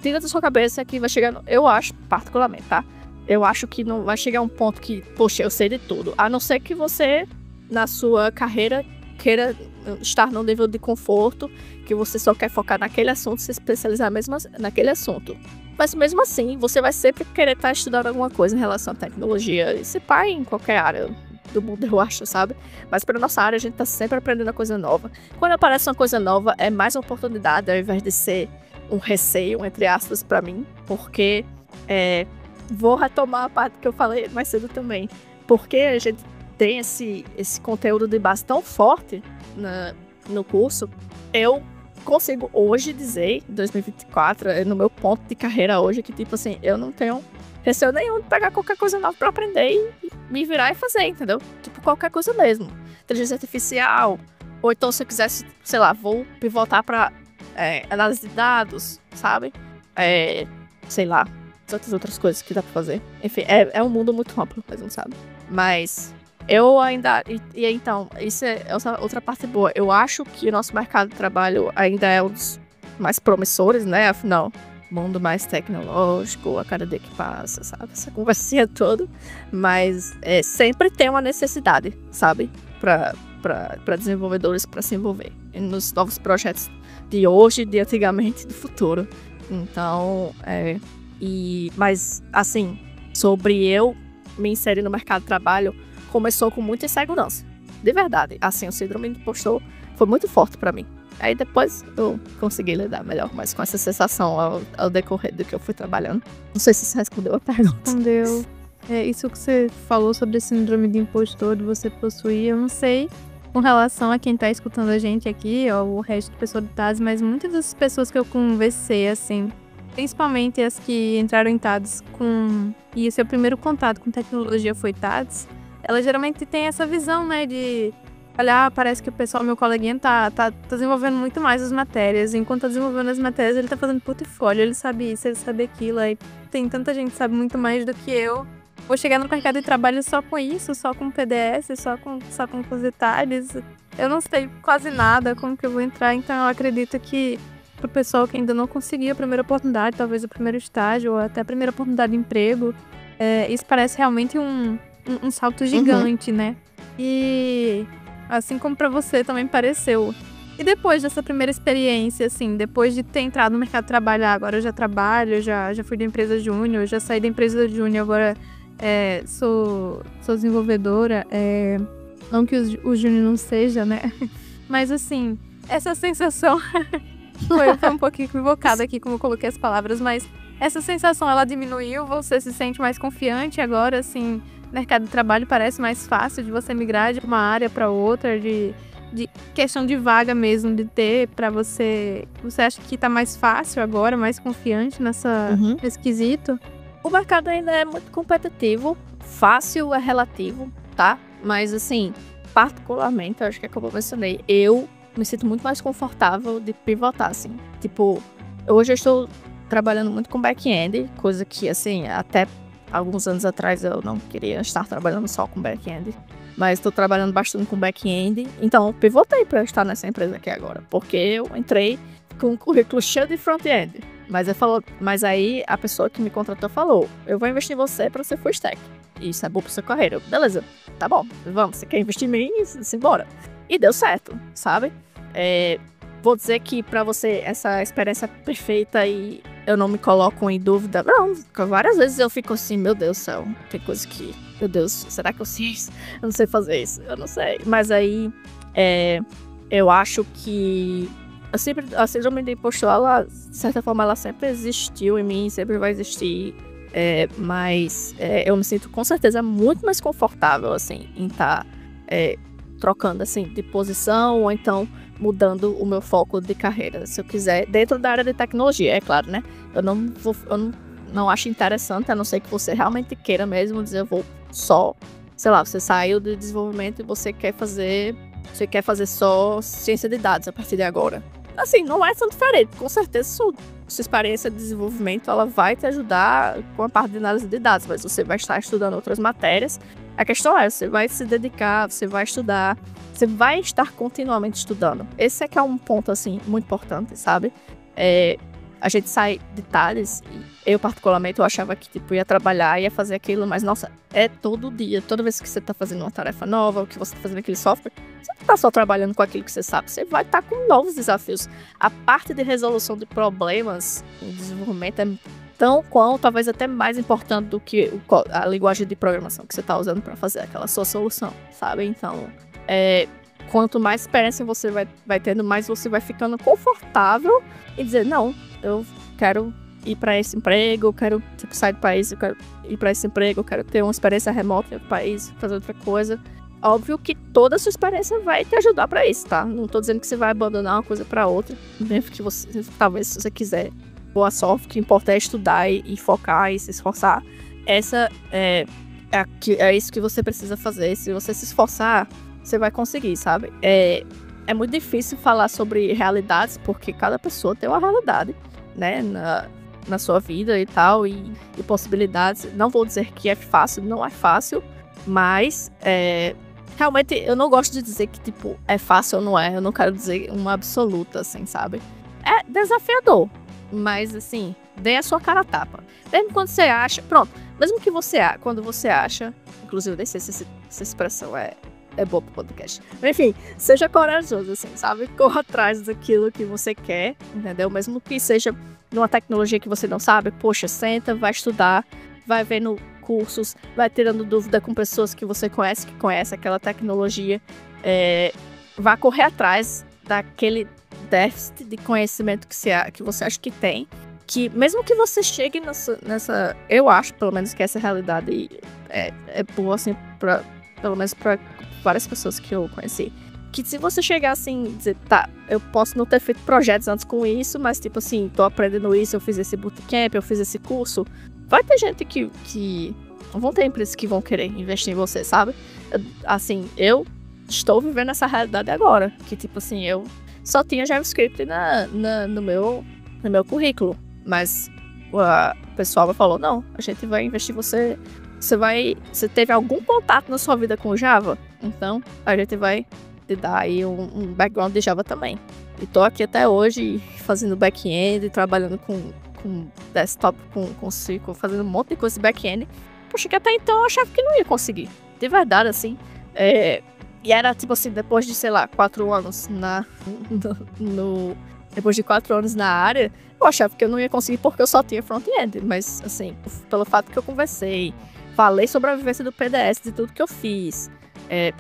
tira da sua cabeça que vai chegar, eu acho, particularmente, tá? Eu acho que não vai chegar um ponto que, poxa, eu sei de tudo. A não ser que você, na sua carreira, queira estar num nível de conforto, que você só quer focar naquele assunto, se especializar mesmo naquele assunto. Mas mesmo assim, você vai sempre querer estar estudando alguma coisa em relação à tecnologia. E se pá, em qualquer área do mundo, eu acho, sabe? Mas para nossa área, a gente tá sempre aprendendo uma coisa nova. Quando aparece uma coisa nova, é mais uma oportunidade, ao invés de ser um receio, entre aspas, para mim. Porque vou retomar a parte que eu falei mais cedo também. Porque a gente tem esse conteúdo de base tão forte no curso, eu consigo hoje dizer, em 2024, no meu ponto de carreira hoje, que tipo assim, eu não tenho receio nenhum de pegar qualquer coisa nova pra aprender e me virar e fazer, entendeu? Tipo, qualquer coisa mesmo. Inteligência artificial, ou então se eu quisesse, sei lá, vou pivotar pra análise de dados, sabe? Sei lá, tantas outras coisas que dá pra fazer. Enfim, é um mundo muito amplo, mas não sabe. Mas eu ainda... E então, isso é outra parte boa. Eu acho que o nosso mercado de trabalho ainda é um dos mais promissores, né? Afinal, mundo mais tecnológico, a cada dia que passa, sabe? Essa conversinha toda. Mas sempre tem uma necessidade, sabe? Para desenvolvedores para se envolver nos novos projetos de hoje, de antigamente e do futuro. Então, mas, assim, sobre eu me inserir no mercado de trabalho, começou com muita insegurança. De verdade. Assim, o síndrome do impostor foi muito forte pra mim. Aí depois eu consegui lidar melhor, mas com essa sensação ao decorrer do que eu fui trabalhando. Não sei se você respondeu a pergunta. Respondeu. Isso que você falou sobre a síndrome do impostor, de você possuir, eu não sei com relação a quem tá escutando a gente aqui, ou o resto do pessoal do TADS, mas muitas das pessoas que eu conversei, assim, principalmente as que entraram em TADS e o seu primeiro contato com tecnologia foi TADS, elas geralmente têm essa visão, né, de olhar, parece que o pessoal, meu coleguinha, tá desenvolvendo muito mais as matérias, enquanto tá desenvolvendo as matérias, ele tá fazendo portfólio, ele sabe isso, ele sabe aquilo, aí tem tanta gente que sabe muito mais do que eu. Vou chegar no mercado de trabalho só com isso, só com PDS, só com os detalhes. Eu não sei quase nada como que eu vou entrar, então eu acredito que pro pessoal que ainda não conseguiu a primeira oportunidade, talvez o primeiro estágio ou até a primeira oportunidade de emprego, isso parece realmente um salto gigante, né? E assim como pra você também pareceu. E depois dessa primeira experiência, assim, depois de ter entrado no mercado de trabalho, agora eu já trabalho, já fui da empresa júnior, já saí da empresa júnior, agora sou desenvolvedora, não que o júnior não seja, né? Mas assim, essa sensação foi um pouquinho equivocada aqui como eu coloquei as palavras, mas essa sensação ela diminuiu, você se sente mais confiante agora, assim, o mercado de trabalho parece mais fácil de você migrar de uma área para outra, de questão de vaga mesmo, de ter para você acha que tá mais fácil agora, mais confiante nesse quesito? O mercado ainda é muito competitivo, fácil é relativo, tá? Mas assim, particularmente, acho que é como eu mencionei, eu me sinto muito mais confortável de pivotar, assim. Tipo, hoje eu estou trabalhando muito com back-end, coisa que, assim, até alguns anos atrás eu não queria estar trabalhando só com back-end, mas estou trabalhando bastante com back-end, então eu pivotei para estar nessa empresa aqui agora, porque eu entrei com um currículo cheio de front-end. Mas aí a pessoa que me contratou falou, eu vou investir em você para ser full stack. Isso é bom para sua carreira. Beleza, tá bom, vamos, você quer investir em mim? Simbora. E deu certo, sabe? Vou dizer que pra você essa experiência perfeita e eu não me coloco em dúvida. Não, várias vezes eu fico assim, meu Deus do céu, tem coisa que, meu Deus, será que eu sei isso? Eu não sei fazer isso, eu não sei. Mas aí, eu acho que a síndrome do impostor, ela, de certa forma, ela sempre existiu em mim, sempre vai existir. Mas eu me sinto com certeza muito mais confortável, assim, em estar trocando, assim, de posição ou então mudando o meu foco de carreira, se eu quiser, dentro da área de tecnologia, é claro, né? Eu não acho interessante, a não ser que você realmente queira mesmo dizer, eu vou só, sei lá, você saiu de desenvolvimento e você quer fazer só ciência de dados a partir de agora. Assim, não é tão diferente, com certeza sua experiência de desenvolvimento, ela vai te ajudar com a parte de análise de dados, mas você vai estar estudando outras matérias. A questão é, você vai se dedicar, você vai estudar, você vai estar continuamente estudando. Esse é que é um ponto, assim, muito importante, sabe? A gente sai de TADS, e eu particularmente, eu achava que, tipo, ia trabalhar, ia fazer aquilo, mas, nossa, é todo dia, toda vez que você tá fazendo uma tarefa nova, ou que você tá fazendo aquele software, você não tá só trabalhando com aquilo que você sabe, você vai estar com novos desafios. A parte de resolução de problemas em desenvolvimento é tão quanto, talvez até mais importante do que a linguagem de programação que você tá usando para fazer aquela sua solução, sabe? Então, quanto mais experiência você vai tendo, mais você vai ficando confortável e dizer, não, eu quero ir para esse emprego, eu quero sair do país, eu quero ir para esse emprego, eu quero ter uma experiência remota no país, fazer outra coisa. óbvio que toda a sua experiência vai te ajudar pra isso, tá? Não tô dizendo que você vai abandonar uma coisa pra outra, mesmo que você, talvez, se você quiser, boa sorte, o que importa é estudar e focar e se esforçar. Essa é isso que você precisa fazer. Se você se esforçar, você vai conseguir, sabe? É muito difícil falar sobre realidades, porque cada pessoa tem uma realidade, né? Na sua vida e tal, e possibilidades. Não vou dizer que é fácil, não é fácil, mas realmente eu não gosto de dizer que, tipo, é fácil ou não é. Eu não quero dizer uma absoluta, assim, sabe? É desafiador, mas, assim, dê a sua cara a tapa. Mesmo quando você acha... Pronto, mesmo que quando você acha... Inclusive, eu nem sei se essa expressão é boa pro podcast. Mas, enfim, seja corajoso, assim, sabe? Corra atrás daquilo que você quer, entendeu? Mesmo que seja numa tecnologia que você não sabe, poxa, senta, vai estudar, vai vendo cursos, vai tirando dúvida com pessoas que você conhece, que conhece aquela tecnologia, vai correr atrás daquele déficit de conhecimento que você acha que tem, que mesmo que você chegue nessa eu acho, pelo menos, que essa realidade é boa, assim, pelo menos para várias pessoas que eu conheci, que se você chegar assim e dizer, tá, eu posso não ter feito projetos antes com isso, mas tipo assim, tô aprendendo isso, eu fiz esse bootcamp, eu fiz esse curso, vai ter gente que vão ter empresas que vão querer investir em você, sabe? Eu estou vivendo essa realidade agora, que tipo assim, eu só tinha JavaScript no meu currículo, mas o pessoal me falou, não, a gente vai investir você teve algum contato na sua vida com Java, então a gente vai te dar aí um background de Java também. E tô aqui até hoje fazendo back-end, trabalhando com desktop, com SQL, fazendo um monte de coisa de back-end. Poxa, que até então eu achava que não ia conseguir. De verdade, assim. E era tipo assim, depois de, sei lá, 4 anos depois de 4 anos na área, eu achava que eu não ia conseguir porque eu só tinha front-end. Mas, assim, pelo fato que eu conversei, falei sobre a vivência do PDS, de tudo que eu fiz.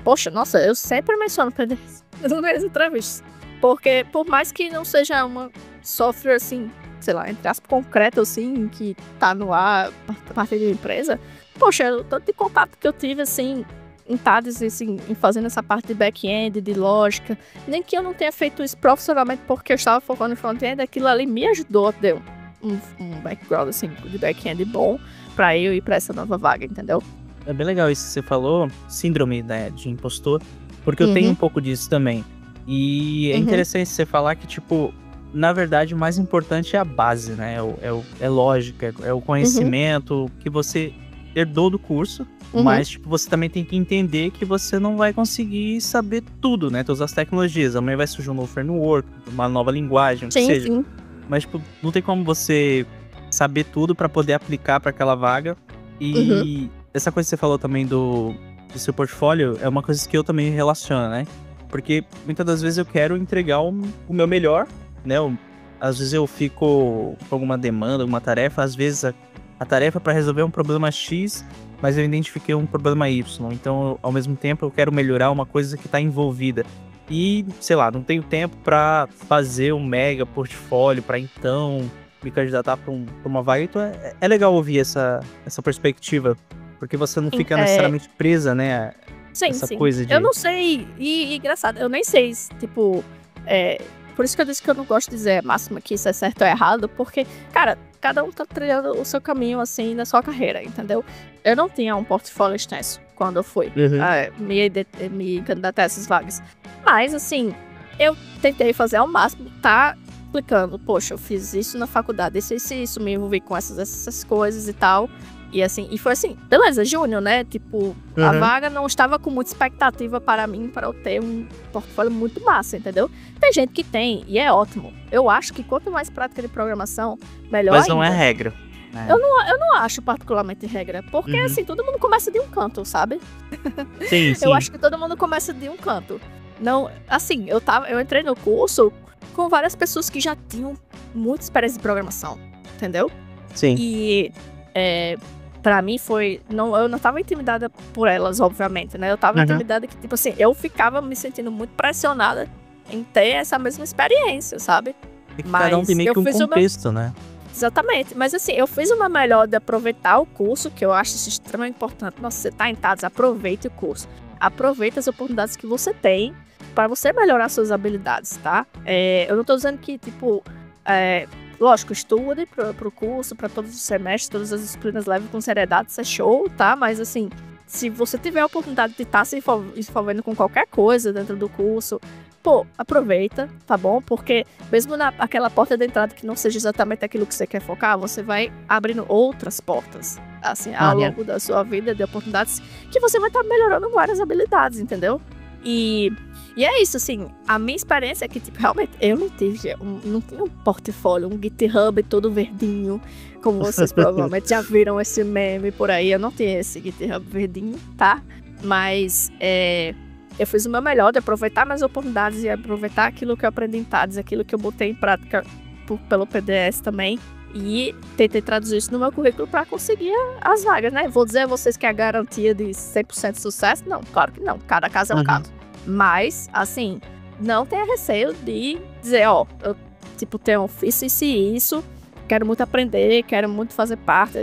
Poxa, nossa, eu sempre menciono o PDS nas minhas entrevistas. Porque, por mais que não seja uma software, assim, sei lá, entre aspas, concreto, assim, que tá no ar a partir de uma empresa, poxa, o tanto de contato que eu tive, assim, em TADES, assim, em fazendo essa parte de back-end, de lógica, nem que eu não tenha feito isso profissionalmente porque eu estava focando em front-end, aquilo ali me ajudou a ter um background, assim, de back-end bom pra eu ir pra essa nova vaga, entendeu? É bem legal isso que você falou, síndrome, né, de impostor, porque eu tenho um pouco disso também. E é interessante você falar que, tipo, na verdade, o mais importante é a base, né? É lógica, é o conhecimento que você herdou do curso, mas, tipo, você também tem que entender que você não vai conseguir saber tudo, né? Todas as tecnologias. Amanhã vai surgir um novo framework, uma nova linguagem, o que seja. Sim. Mas, tipo, não tem como você saber tudo pra poder aplicar pra aquela vaga. E essa coisa que você falou também do seu portfólio é uma coisa que eu também relaciono, né? Porque muitas das vezes eu quero entregar o meu melhor, né? Às vezes eu fico com alguma demanda, alguma tarefa. Às vezes a tarefa é para resolver um problema X, mas eu identifiquei um problema Y. Então, ao mesmo tempo, eu quero melhorar uma coisa que está envolvida. E, sei lá, não tenho tempo para fazer um mega portfólio, para então me candidatar para uma vaga. Então, é legal ouvir essa perspectiva, porque você não fica necessariamente presa, né? Sim. Coisa de... Eu não sei, e engraçado, eu nem sei, tipo, por isso que eu disse que eu não gosto de dizer a máxima que isso é certo ou errado, porque, cara, cada um tá trilhando o seu caminho, assim, na sua carreira, entendeu? Eu não tinha um portfólio extenso quando eu fui me candidatar a essas vagas, mas, assim, eu tentei fazer ao máximo, tá explicando, poxa, eu fiz isso na faculdade, isso, me envolvi com essas coisas e tal. E assim, e foi assim, beleza, júnior, né? Tipo, a vaga não estava com muita expectativa para mim, para eu ter um portfólio muito massa, entendeu? Tem gente que tem, e é ótimo. Eu acho que quanto mais prática de programação, melhor Mas ainda. não é regra. Né? Eu não acho particularmente regra, porque assim, todo mundo começa de um canto, sabe? Sim. Eu acho que todo mundo começa de um canto. Não, assim, eu entrei no curso com várias pessoas que já tinham muita experiência de programação, entendeu? Sim. E pra mim eu não tava intimidada por elas, obviamente, né? Eu tava intimidada que, tipo assim, eu ficava me sentindo muito pressionada em ter essa mesma experiência, sabe? E cada um tem meio que um contexto, né? Exatamente. Mas assim, eu fiz uma melhor de aproveitar o curso, que eu acho isso extremamente importante. Nossa, você tá em TADES, aproveite o curso. aproveita as oportunidades que você tem para você melhorar suas habilidades, tá? Eu não tô dizendo que, tipo, lógico, estude pro curso, para todos os semestres, todas as disciplinas, leve com seriedade, isso é show, tá? Mas, assim, se você tiver a oportunidade de estar se envolvendo com qualquer coisa dentro do curso, pô, aproveita, tá bom? Porque mesmo naquela porta de entrada que não seja exatamente aquilo que você quer focar, você vai abrindo outras portas, assim, ao longo da sua vida, de oportunidades, que você vai estar melhorando várias habilidades, entendeu? E é isso, assim, a minha experiência é que, tipo, realmente, eu não tinha um portfólio, um GitHub todo verdinho, como vocês provavelmente já viram esse meme por aí. Eu não tinha esse GitHub verdinho, tá? Mas eu fiz o meu melhor de aproveitar minhas oportunidades e aproveitar aquilo que eu aprendi em TADS, aquilo que eu botei em prática pelo PDS também. E tentei traduzir isso no meu currículo para conseguir as vagas, né? Vou dizer a vocês que é a garantia de 100% de sucesso? Não, claro que não. Cada caso é um caso. Mas, assim, não tenha receio de dizer, ó, eu, tipo, fiz isso, quero muito aprender, quero muito fazer parte,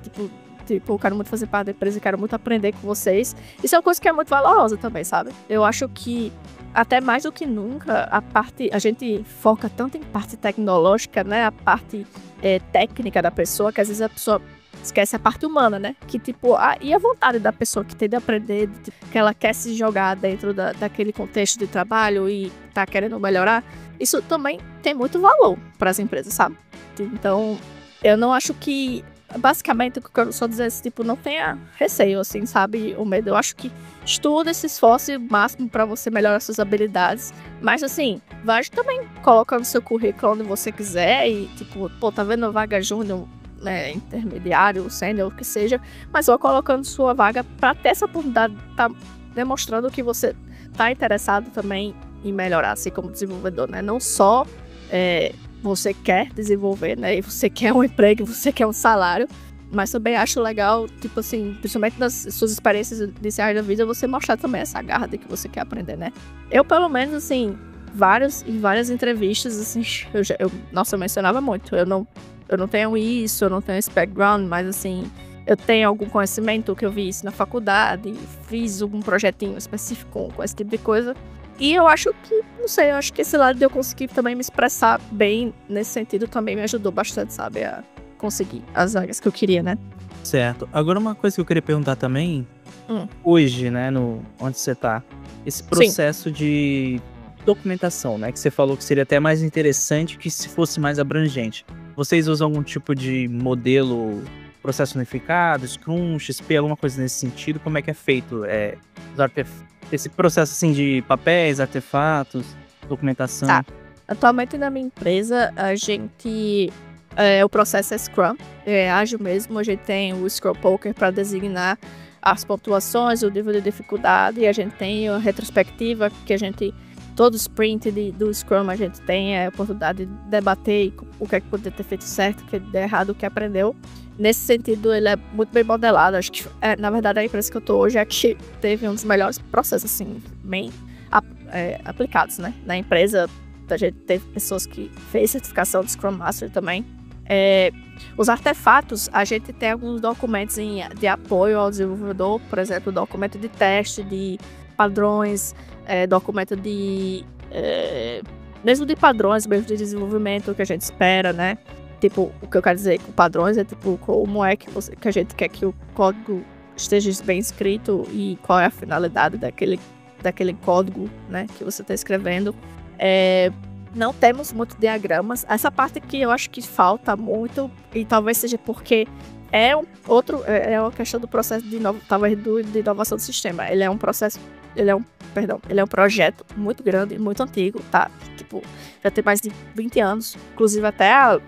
tipo, quero muito fazer parte da empresa, quero muito aprender com vocês. Isso é uma coisa que é muito valorosa também, sabe? Eu acho que, até mais do que nunca, a gente foca tanto em parte tecnológica, né? A parte técnica da pessoa, que às vezes a pessoa esquece a parte humana, né? Que, tipo, e a vontade da pessoa que tem de aprender, que ela quer se jogar dentro daquele contexto de trabalho e tá querendo melhorar, isso também tem muito valor para as empresas, sabe? Então, eu não acho que, basicamente, o que eu quero só dizer é, tipo, não tenha receio, assim, sabe? O medo. Eu acho que estuda, se esforce o máximo para você melhorar suas habilidades, mas, assim, vai também colocando seu currículo onde você quiser e, tipo, pô, tá vendo a vaga júnior, né, intermediário, sênior, o que seja, mas vou colocando sua vaga para ter essa oportunidade de tá demonstrando que você tá interessado também em melhorar, assim, como desenvolvedor, né? Não só você quer desenvolver, né? E você quer um emprego, você quer um salário, mas também acho legal, tipo assim, principalmente nas suas experiências iniciais da vida, você mostrar também essa garra de que você quer aprender, né? Eu, pelo menos, assim, em várias entrevistas, assim, eu mencionava muito, eu não tenho isso, eu não tenho esse background, mas, assim, eu tenho algum conhecimento que eu vi isso na faculdade, fiz algum projetinho específico com esse tipo de coisa. E eu acho que, não sei, eu acho que esse lado de eu conseguir também me expressar bem nesse sentido também me ajudou bastante, sabe, a conseguir as vagas que eu queria, né? Certo. Agora uma coisa que eu queria perguntar também, hoje, né, onde você tá, esse processo de documentação, né, que você falou que seria até mais interessante que se fosse mais abrangente. Vocês usam algum tipo de modelo, processo unificado, Scrum, XP, alguma coisa nesse sentido? Como é que é feito esse processo assim de papéis, artefatos, documentação? Tá. Atualmente na minha empresa, a gente... o processo é Scrum, é ágil mesmo. A gente tem o Scrum Poker para designar as pontuações, o nível de dificuldade, e a gente tem a retrospectiva que a gente... Todo sprint do Scrum a gente tem a oportunidade de debater o que é que poderia ter feito certo, o que deu errado, o que aprendeu. Nesse sentido, ele é muito bem modelado. Acho que, na verdade, a empresa que eu tô hoje é que teve um dos melhores processos, assim, bem aplicados, né? Na empresa, a gente teve pessoas que fez certificação de Scrum Master também. Os artefatos, a gente tem alguns documentos de apoio ao desenvolvedor, por exemplo, documento de teste, de padrões, documento mesmo de padrões, mesmo de desenvolvimento que a gente espera, né? Tipo, o que eu quero dizer com padrões é tipo como é que a gente quer que o código esteja bem escrito e qual é a finalidade daquele código, né, que você está escrevendo. Não temos muitos diagramas. Essa parte que eu acho que falta muito, e talvez seja porque é uma questão do processo de inovação do sistema. Ele é um projeto muito grande, muito antigo, tá? Tipo, já tem mais de 20 anos. Inclusive até a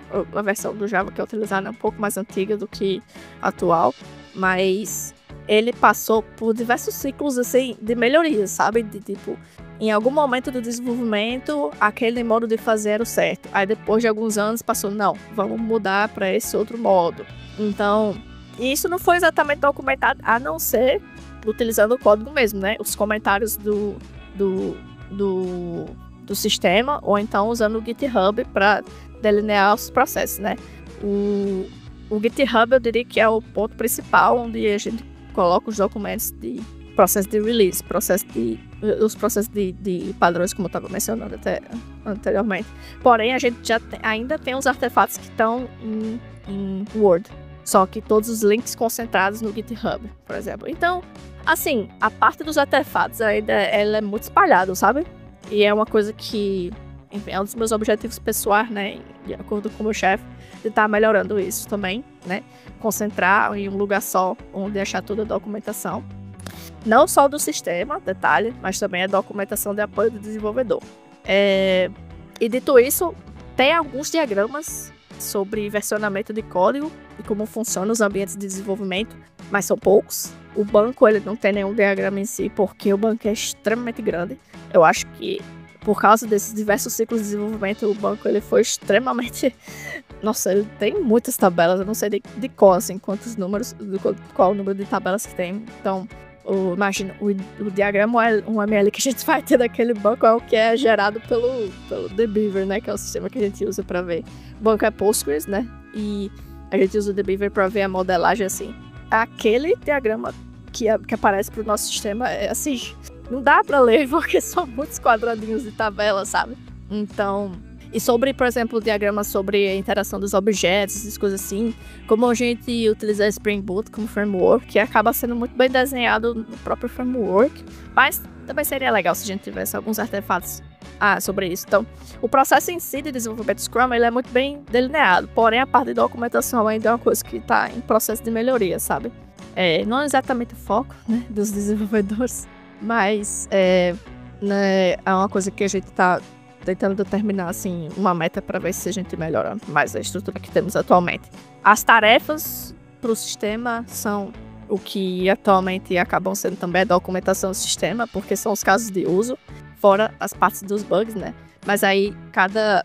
versão do Java que é utilizada é um pouco mais antiga do que a atual. Mas ele passou por diversos ciclos, assim, de melhorias, sabe? De tipo, em algum momento do desenvolvimento, aquele modo de fazer era o certo. Aí depois de alguns anos passou, não, vamos mudar para esse outro modo. Então, isso não foi exatamente documentado, a não ser utilizando o código mesmo, né? Os comentários do sistema, ou então usando o GitHub para delinear os processos, né? O GitHub, eu diria que é o ponto principal onde a gente coloca os documentos processo de release, os processos de padrões, como eu estava mencionando até anteriormente. Porém, a gente ainda tem os artefatos que estão em Word, só que todos os links concentrados no GitHub, por exemplo. Então, assim, a parte dos artefatos ainda ela é muito espalhada, sabe? E é uma coisa que, enfim, é um dos meus objetivos pessoais, né, de acordo com o meu chefe, de estar melhorando isso também, né? Concentrar em um lugar só, onde achar toda a documentação. Não só do sistema, detalhe, mas também a documentação de apoio do desenvolvedor. E dito isso, tem alguns diagramas sobre versionamento de código e como funcionam os ambientes de desenvolvimento, mas são poucos. O banco ele não tem nenhum diagrama em si, porque o banco é extremamente grande. Eu acho que por causa desses diversos ciclos de desenvolvimento, o banco ele foi extremamente... Nossa, ele tem muitas tabelas, eu não sei de qual, assim, quantos números, qual o número de tabelas que tem. Então, imagina, o diagrama UML que a gente vai ter daquele banco é o que é gerado pelo Debeaver, né? Que é o sistema que a gente usa para ver. O banco é Postgres, né? E a gente usa o Debeaver para ver a modelagem, assim. Aquele diagrama que aparece pro nosso sistema é assim... Não dá pra ler, porque são muitos quadradinhos de tabela, sabe? Então... E sobre, por exemplo, o diagrama sobre a interação dos objetos, essas coisas assim, como a gente utiliza Spring Boot como framework, que acaba sendo muito bem desenhado no próprio framework, mas também seria legal se a gente tivesse alguns artefatos sobre isso. Então, o processo em si de desenvolvimento Scrum, ele é muito bem delineado, porém a parte de documentação ainda é uma coisa que está em processo de melhoria, sabe? Não exatamente o foco, né, dos desenvolvedores, mas né, é uma coisa que a gente está tentando determinar, assim, uma meta para ver se a gente melhora mais a estrutura que temos atualmente. As tarefas para o sistema são o que atualmente acabam sendo também a documentação do sistema, porque são os casos de uso, fora as partes dos bugs, né? Mas aí cada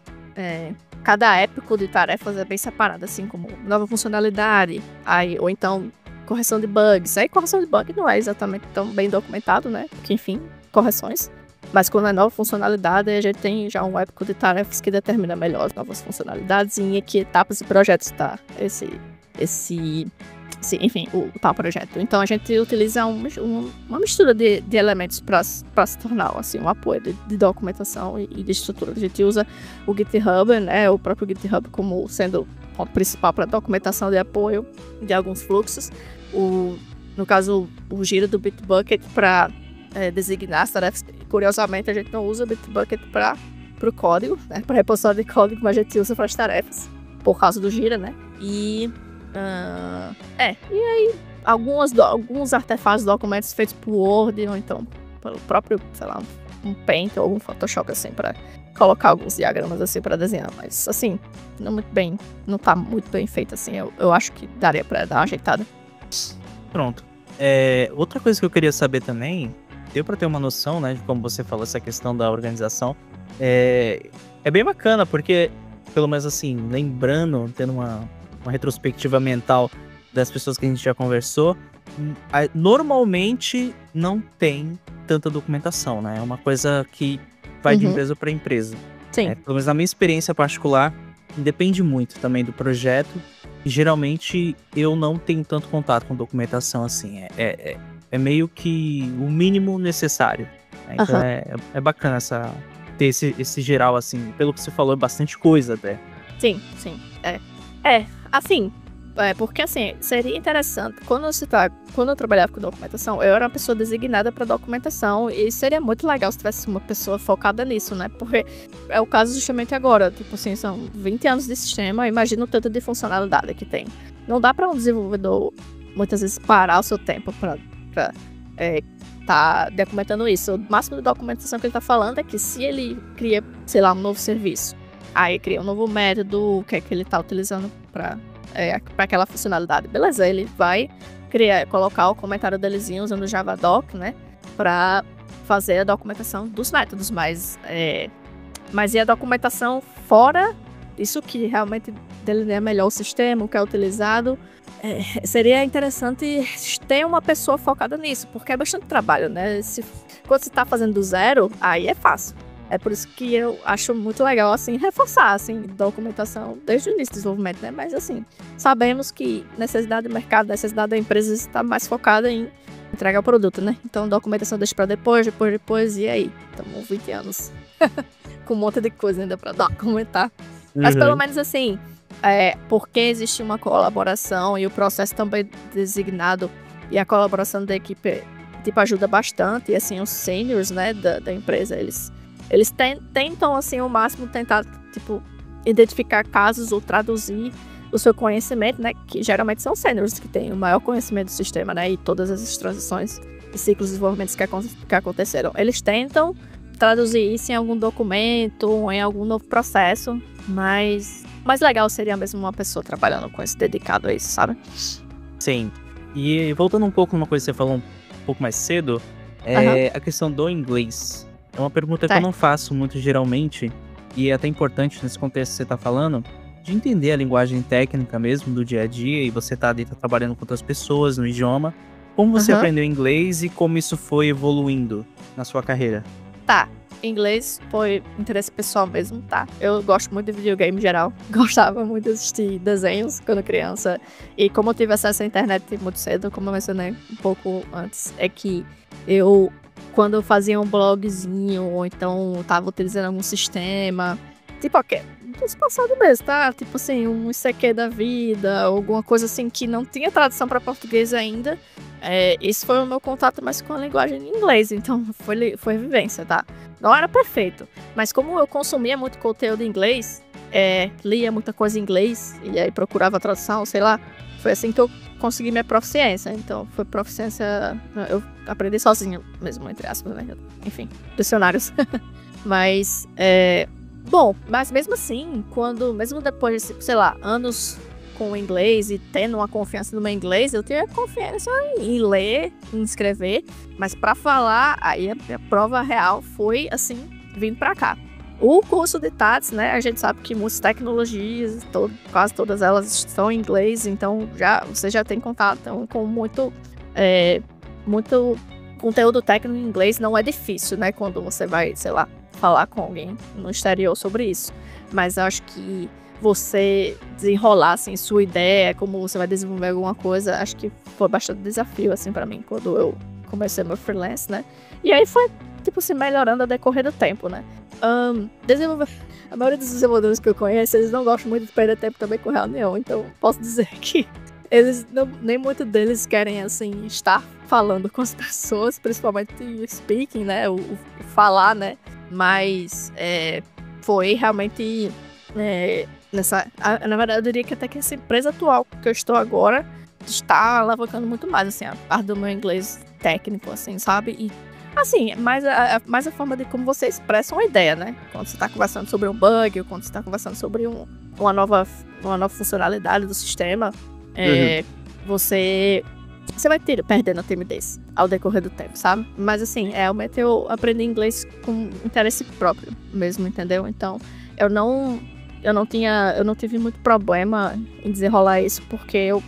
épico de tarefas é bem separado, assim, como nova funcionalidade, ou então correção de bugs. Aí correção de bug não é exatamente tão bem documentado, né? Porque, enfim, correções. Mas quando é nova funcionalidade, a gente tem já um épico de tarefas que determina melhor as novas funcionalidades e em que etapas e projetos está enfim, o tal projeto. Então a gente utiliza uma mistura de elementos para se tornar assim, um apoio de documentação e de estrutura. A gente usa o GitHub, né, o próprio GitHub como sendo o ponto principal para documentação de apoio de alguns fluxos. No caso, o Gira do Bitbucket para designar as tarefas. Curiosamente, a gente não usa o Bitbucket para o código, né, para repositório de código, mas a gente usa para as tarefas, por causa do Gira, né? E aí alguns artefatos, documentos feitos por Word, ou então pelo próprio, sei lá, um Paint ou algum Photoshop, assim, para colocar alguns diagramas, assim, para desenhar. Mas, assim, não tá muito bem feito, assim. Eu acho que daria para dar uma ajeitada. Pronto. Outra coisa que eu queria saber também, deu para ter uma noção, né, de como você falou, essa questão da organização. É bem bacana, porque, pelo menos assim, lembrando, tendo uma retrospectiva mental das pessoas que a gente já conversou, normalmente não tem tanta documentação, né? É uma coisa que vai de empresa para empresa. Sim. Pelo menos na minha experiência particular, depende muito também do projeto. E, geralmente eu não tenho tanto contato com documentação assim. É meio que o mínimo necessário. Né? Então é bacana ter esse geral, assim. Pelo que você falou, é bastante coisa até. Sim. Assim, porque assim, seria interessante, quando eu trabalhava com documentação, eu era uma pessoa designada para documentação e seria muito legal se tivesse uma pessoa focada nisso, né? Porque é o caso justamente agora, tipo assim, são 20 anos de sistema, imagina o tanto de funcionalidade que tem. Não dá para um desenvolvedor, muitas vezes, parar o seu tempo para tá documentando isso. O máximo de documentação que ele tá falando é que se ele cria, sei lá, um novo serviço, aí cria um novo método, o que é que ele tá utilizando para aquela funcionalidade. Beleza, ele vai colocar o comentário delezinho usando o JavaDoc, né? Para fazer a documentação dos métodos, mas e a documentação fora isso que realmente delineia melhor o sistema, o que é utilizado. Seria interessante ter uma pessoa focada nisso, porque é bastante trabalho, né? Quando você tá fazendo do zero, aí é fácil. É por isso que eu acho muito legal, assim, reforçar, assim, documentação desde o início do desenvolvimento, né? Mas, assim, sabemos que necessidade do mercado, necessidade da empresa está mais focada em entregar o produto, né? Então, documentação deixa pra depois, e aí? Estamos 20 anos com um monte de coisa ainda pra documentar. Mas pelo menos assim, porque existe uma colaboração e o processo também designado e a colaboração da equipe, tipo, ajuda bastante. E assim, os seniors, né, da empresa, eles tentam, assim, ao máximo tentar, tipo, identificar casos ou traduzir o seu conhecimento, né, que geralmente são seniors que têm o maior conhecimento do sistema, né, e todas essas transições e ciclos de desenvolvimento que aconteceram. Eles tentam traduzir isso em algum documento, em algum novo processo, mas mais legal seria mesmo uma pessoa trabalhando com isso, dedicado a isso, sabe? Sim. E voltando um pouco numa coisa que você falou um pouco mais cedo, a questão do inglês. É uma pergunta que eu não faço muito geralmente, e é até importante nesse contexto que você tá falando, de entender a linguagem técnica mesmo do dia a dia, e você tá trabalhando com outras pessoas no idioma. Como você aprendeu inglês e como isso foi evoluindo na sua carreira? Tá, inglês foi interesse pessoal mesmo, tá? Eu gosto muito de videogame em geral, gostava muito de assistir desenhos quando criança, e como eu tive acesso à internet muito cedo, como eu mencionei um pouco antes, é que quando eu fazia um blogzinho, ou então tava utilizando algum sistema, tipo, dos passados mesmo, tá? Tipo assim, um ICQ da vida, alguma coisa assim que não tinha tradução para português ainda. Esse foi o meu contato mais com a linguagem em inglês, então foi vivência, tá? Não era perfeito, mas como eu consumia muito conteúdo em inglês, lia muita coisa em inglês, e aí procurava tradução, sei lá, foi assim que eu consegui minha proficiência. Então foi proficiência, eu aprendi sozinho mesmo, entre aspas, né? Enfim, dicionários. Mas, bom, mas mesmo assim, mesmo depois de, sei lá, anos com o inglês e tendo uma confiança no meu inglês, eu tinha confiança em ler, em escrever, mas pra falar, aí a minha prova real foi, assim, vindo pra cá. O curso de TADS, né, a gente sabe que muitas tecnologias, quase todas elas estão em inglês, então você já tem contato com muito conteúdo técnico em inglês, não é difícil, né, quando você vai, sei lá, falar com alguém no exterior sobre isso. Mas eu acho que você desenrolar, assim, sua ideia, como você vai desenvolver alguma coisa, acho que foi bastante desafio, assim, pra mim, quando eu comecei meu freelance, né. E aí foi, tipo assim, melhorando ao decorrer do tempo, né. A maioria dos desenvolvedores que eu conheço, eles não gostam muito de perder tempo também com reunião, então posso dizer que nem muito deles querem, assim, estar falando com as pessoas, principalmente o speaking, né, o falar, né, mas foi realmente na verdade eu diria que até que essa empresa atual que eu estou agora está alavancando muito mais, assim, a parte do meu inglês técnico, assim, sabe, e assim, mais a forma de como você expressa uma ideia, né, quando você está conversando sobre um bug, ou quando você está conversando sobre uma nova funcionalidade do sistema, você vai perdendo a timidez ao decorrer do tempo, sabe? Mas assim, realmente eu aprendi inglês com interesse próprio mesmo, entendeu? Então, eu não tive muito problema em desenrolar isso, porque eu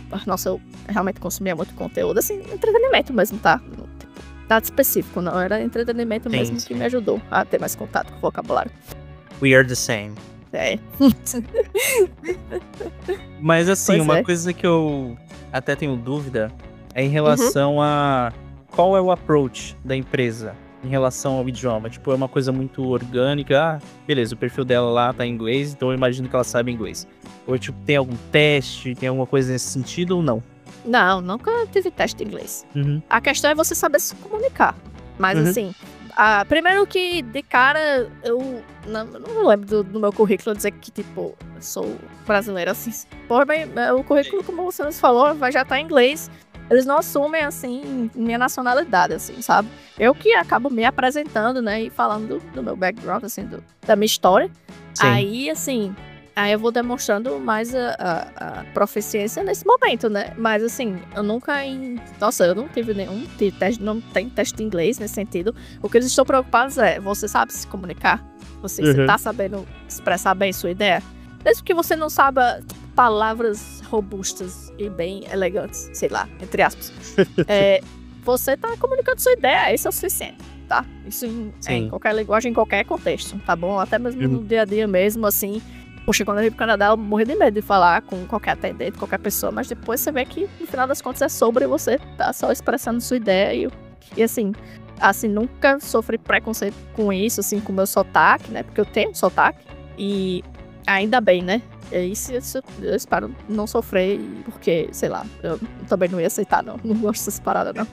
realmente consumia muito conteúdo, assim, entretenimento mesmo, tá? Tipo, nada específico, não, era entretenimento mesmo que me ajudou a ter mais contato com o vocabulário. We are the same. Mas assim, uma coisa que eu até tenho dúvida é em relação a qual é o approach da empresa em relação ao idioma. Tipo, é uma coisa muito orgânica. Beleza, o perfil dela lá tá em inglês, então eu imagino que ela sabe inglês. Ou tipo, tem algum teste, tem alguma coisa nesse sentido ou não? Não, nunca tive teste de inglês. A questão é você saber se comunicar. Mas assim, primeiro que de cara eu não lembro do meu currículo dizer que, tipo, sou brasileira, assim. Porém, o currículo, como você nos falou, já tá em inglês. Eles não assumem, assim, minha nacionalidade, assim, sabe? Eu que acabo me apresentando, né, e falando do meu background, assim, da minha história. Sim. Aí, assim, eu vou demonstrando mais a proficiência nesse momento, né? Mas, assim, eu nunca eu não tive nenhum teste, não tem teste de inglês nesse sentido. O que eles estão preocupados você sabe se comunicar? Você tá sabendo expressar bem sua ideia? Mesmo que você não saiba palavras robustas e bem elegantes, sei lá, entre aspas. Você tá comunicando sua ideia, isso é o suficiente, tá? Isso em qualquer linguagem, em qualquer contexto, tá bom? Até mesmo no dia a dia mesmo, assim, Poxa, quando eu vim pro Canadá, eu morri de medo de falar com qualquer atendente, qualquer pessoa, mas depois você vê que, no final das contas, é sobre você tá só expressando sua ideia e assim, nunca sofri preconceito com isso, assim, com o meu sotaque, né, porque eu tenho um sotaque e ainda bem, né, e isso eu espero não sofrer, porque, sei lá, eu também não ia aceitar, não gosto dessas paradas, não.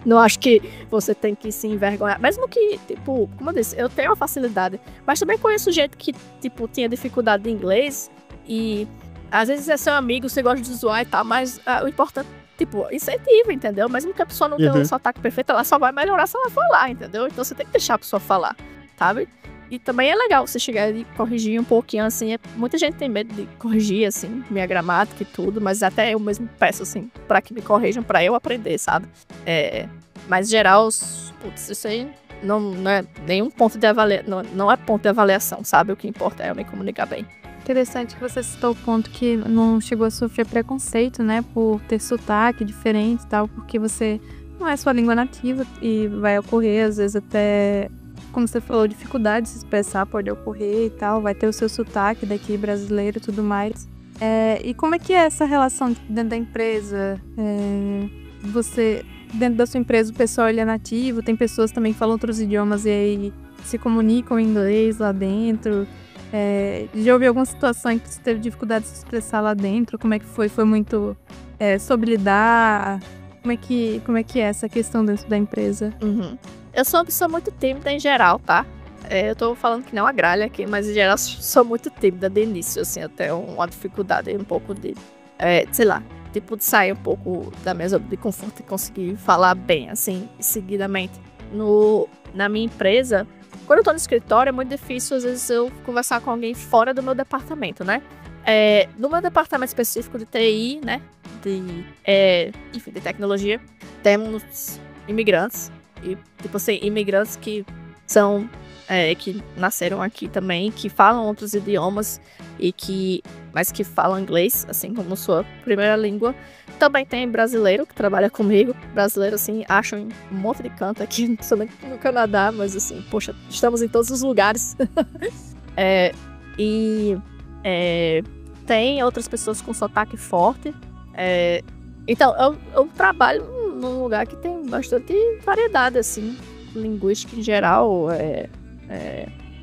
Não acho que você tem que se envergonhar, mesmo que, tipo, como eu disse, eu tenho uma facilidade, mas também conheço gente que, tipo, tinha dificuldade de inglês e às vezes é seu amigo, você gosta de zoar e tal, mas o importante, tipo, incentiva, entendeu? Mesmo que a pessoa não tenha um sotaque perfeito, ela só vai melhorar se ela falar, entendeu? Então você tem que deixar a pessoa falar, sabe? E também é legal você chegar e corrigir um pouquinho, assim. Muita gente tem medo de corrigir, assim, minha gramática e tudo, mas até eu mesmo peço, assim, pra que me corrijam, pra eu aprender, sabe? Mas, em geral, putz, isso aí não é nenhum ponto de avaliação, não é ponto de avaliação, sabe? O que importa é eu me comunicar bem. Interessante que você citou o ponto que não chegou a sofrer preconceito, né? Por ter sotaque diferente e tal, porque você não é sua língua nativa e vai ocorrer, às vezes, até... Como você falou, dificuldade de se expressar pode ocorrer e tal, vai ter o seu sotaque daqui brasileiro e tudo mais. E como é que é essa relação dentro da empresa? Você, dentro da sua empresa, o pessoal ele é nativo, tem pessoas também que falam outros idiomas e aí se comunicam em inglês lá dentro. Já houve alguma situação em que você teve dificuldade de se expressar lá dentro? Como é que foi? Foi muito sobre lidar? Como é que é essa questão dentro da empresa? Uhum. Eu sou uma pessoa muito tímida em geral, tá? Eu tô falando que não a gralha aqui, mas em geral sou muito tímida de início, assim, até uma dificuldade um pouco de, sei lá, tipo de sair um pouco da minha zona de conforto e conseguir falar bem, assim, seguidamente. Na minha empresa, quando eu tô no escritório é muito difícil, às vezes, eu conversar com alguém fora do meu departamento, né? No meu departamento específico de TI, né, enfim, de tecnologia, temos imigrantes. E, tipo assim, imigrantes que são, que nasceram aqui também, que falam outros idiomas, mas que falam inglês, assim, como sua primeira língua. Também tem brasileiro que trabalha comigo. Brasileiro, assim, acham em um monte de canto aqui, somente no Canadá, mas assim, poxa, estamos em todos os lugares. Tem outras pessoas com sotaque forte. Então, eu trabalho num lugar que tem bastante variedade, assim, linguística em geral,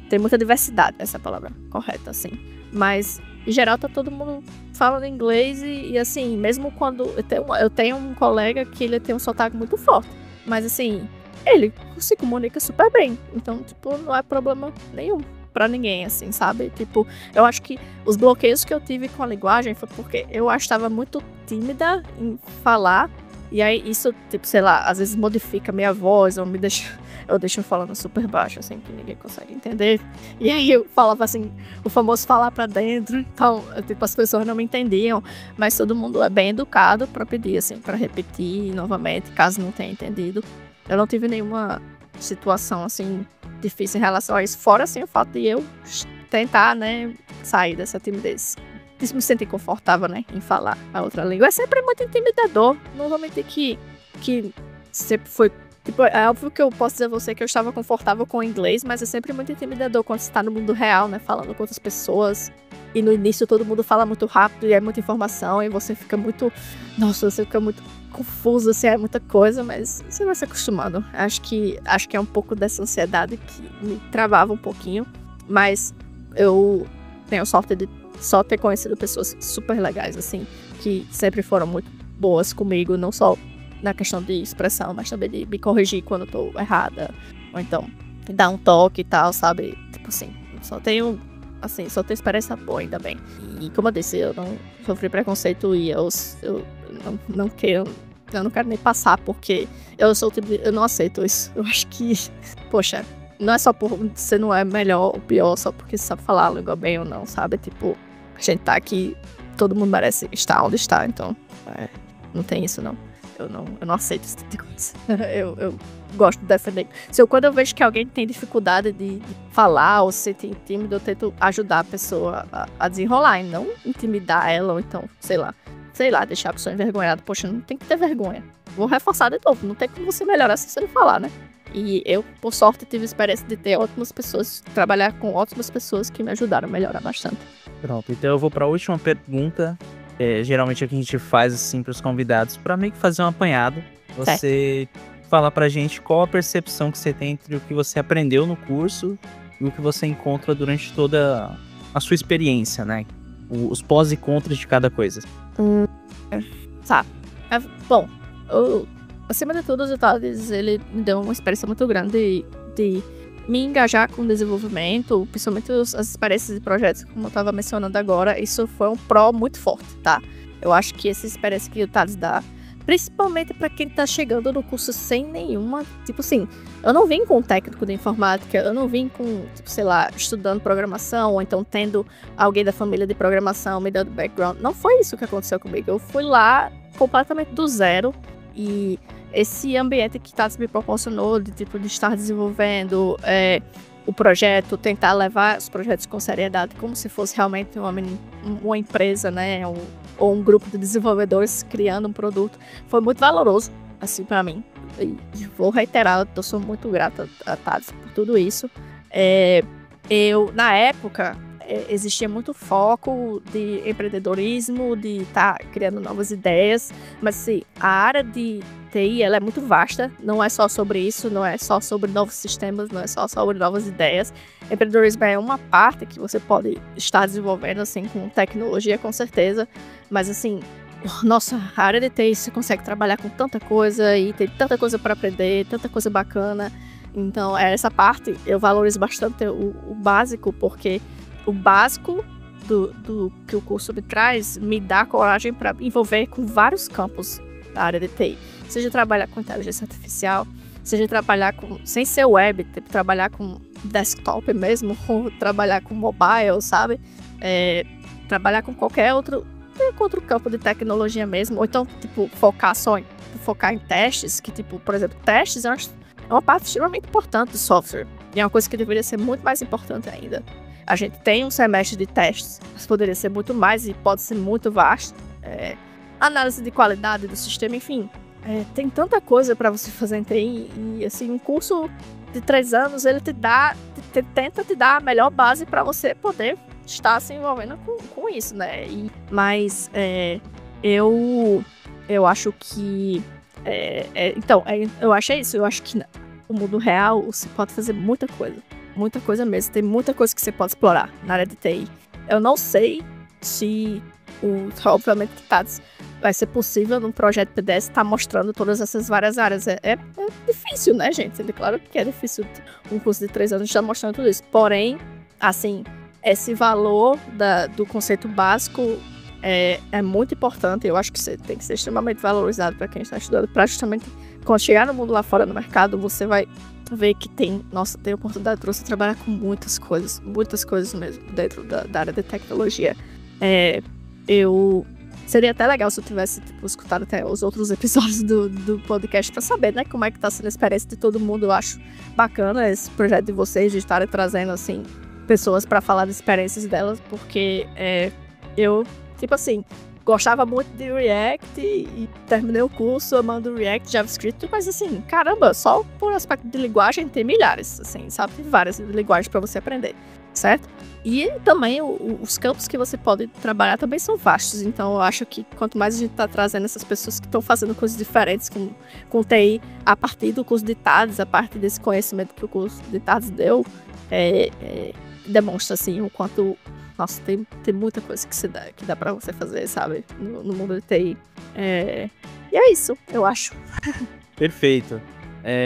tem muita diversidade, essa é a palavra correta, assim, mas em geral tá todo mundo falando inglês e assim, mesmo quando eu tenho um colega que ele tem um sotaque muito forte, mas assim, ele se comunica super bem, então, tipo, não é problema nenhum pra ninguém, assim, sabe? Tipo, eu acho que os bloqueios que eu tive com a linguagem foi porque eu estava muito tímida em falar. E aí isso, tipo, sei lá, às vezes modifica minha voz, ou eu deixo falando super baixo, assim, que ninguém consegue entender. E aí eu falava assim, o famoso falar pra dentro. Então, tipo, as pessoas não me entendiam, mas todo mundo é bem educado pra pedir, assim, pra repetir novamente, caso não tenha entendido. Eu não tive nenhuma situação, assim, difícil em relação a isso, fora, assim, o fato de eu tentar, né, sair dessa timidez. Me sentir confortável, né, em falar a outra língua. É sempre muito intimidador. Não vou mentir que sempre foi... Tipo, é óbvio que eu posso dizer a você que eu estava confortável com o inglês, mas é sempre muito intimidador quando você está no mundo real, né, falando com outras pessoas. E no início todo mundo fala muito rápido e é muita informação e você fica muito... Nossa, você fica muito confuso, assim, é muita coisa, mas você vai se acostumando. Acho que é um pouco dessa ansiedade que me travava um pouquinho, mas eu tenho sorte de só ter conhecido pessoas super legais, assim, que sempre foram muito boas comigo, não só na questão de expressão, mas também de me corrigir quando eu tô errada, ou então dar um toque e tal, sabe? Tipo assim, só tenho experiência boa, ainda bem. E como eu disse, eu não sofri preconceito e eu não quero nem passar, porque eu sou o tipo de, eu não aceito isso. Eu acho que, poxa, não é só por você não é melhor ou pior só porque você sabe falar a língua bem ou não, sabe? Tipo, a gente tá aqui, todo mundo merece estar onde está, então não tem isso, não. Eu não aceito esse tipo de coisa. Eu gosto de defender. Quando eu vejo que alguém tem dificuldade de falar ou se sente tímido, eu tento ajudar a pessoa a desenrolar e não intimidar ela, ou então, sei lá, deixar a pessoa envergonhada. Poxa, não tem que ter vergonha. Vou reforçar de novo, não tem como você melhorar se você não falar, né? E eu, por sorte, tive a experiência de ter ótimas pessoas, trabalhar com ótimas pessoas que me ajudaram a melhorar bastante. Pronto, então eu vou para a última pergunta. Geralmente é o que a gente faz assim para os convidados, para meio que fazer um apanhado. Você falar pra gente qual a percepção que você tem entre o que você aprendeu no curso e o que você encontra durante toda a sua experiência, né? Os pós e contras de cada coisa. Tá. Bom, acima de tudo, o Thales, ele me deu uma experiência muito grande de me engajar com o desenvolvimento, principalmente as experiências de projetos, como eu tava mencionando agora. Isso foi um pró muito forte, tá? Eu acho que essa experiência que o Thales dá, principalmente pra quem tá chegando no curso sem nenhuma, tipo assim, eu não vim com um técnico de informática, eu não vim com, tipo, sei lá, estudando programação, ou então tendo alguém da família de programação me dando background. Não foi isso que aconteceu comigo. Eu fui lá completamente do zero, e esse ambiente que Thales me proporcionou, de tipo, de estar desenvolvendo o projeto, tentar levar os projetos com seriedade, como se fosse realmente uma empresa, né, ou um grupo de desenvolvedores criando um produto, foi muito valoroso, assim, pra mim. E vou reiterar, eu sou muito grata a Thales por tudo isso. Eu, na época, existia muito foco de empreendedorismo, de estar criando novas ideias, mas assim, a área de TI, ela é muito vasta, não é só sobre isso, não é só sobre novos sistemas, não é só sobre novas ideias. Empreendedorismo é uma parte que você pode estar desenvolvendo, assim, com tecnologia, com certeza, mas assim, nossa, a área de TI, você consegue trabalhar com tanta coisa e tem tanta coisa para aprender, tanta coisa bacana. Então, essa parte eu valorizo bastante o básico, porque o básico do que o curso me traz me dá coragem para envolver com vários campos da área de TI. Seja trabalhar com inteligência artificial, seja trabalhar com, sem ser web, tipo, trabalhar com desktop mesmo, ou trabalhar com mobile, sabe? Trabalhar com qualquer outro campo de tecnologia mesmo, ou então, tipo, focar em testes, que, tipo, por exemplo, testes é uma parte extremamente importante do software, e é uma coisa que deveria ser muito mais importante ainda. A gente tem um semestre de testes, mas poderia ser muito mais e pode ser muito vasto. Análise de qualidade do sistema, enfim. Tem tanta coisa para você fazer em TI, e assim, um curso de 3 anos, ele tenta te dar a melhor base para você poder estar se envolvendo com isso, né? Mas eu acho que... eu achei isso. Eu acho que no mundo real você pode fazer muita coisa mesmo. Tem muita coisa que você pode explorar na área de TI. Eu não sei se obviamente vai ser possível num projeto PDS estar mostrando todas essas várias áreas. É difícil, né, gente? Claro que é difícil um curso de 3 anos estar mostrando tudo isso. Porém, assim, esse valor do conceito básico é muito importante. Eu acho que você tem que ser extremamente valorizado para quem está estudando, para justamente quando chegar no mundo lá fora no mercado, você vai ver que tem oportunidade para você trabalhar com muitas coisas mesmo dentro da área de tecnologia. Seria até legal se eu tivesse, tipo, escutado até os outros episódios do podcast para saber, né, como é que tá sendo a experiência de todo mundo. Eu acho bacana esse projeto de vocês, de estarem trazendo, assim, pessoas para falar das experiências delas, porque eu, tipo assim, gostava muito de React e terminei o curso amando React, JavaScript, mas assim, caramba, só por aspecto de linguagem tem milhares, assim, sabe? Tem várias linguagens para você aprender, certo? E também os campos que você pode trabalhar também são vastos, então eu acho que quanto mais a gente tá trazendo essas pessoas que estão fazendo coisas diferentes com TI, a partir do curso de TADS, a partir desse conhecimento que o curso de TADS deu, demonstra, assim, o quanto... Nossa, tem muita coisa que dá pra você fazer, sabe? No mundo de TI. E é isso, eu acho. Perfeito.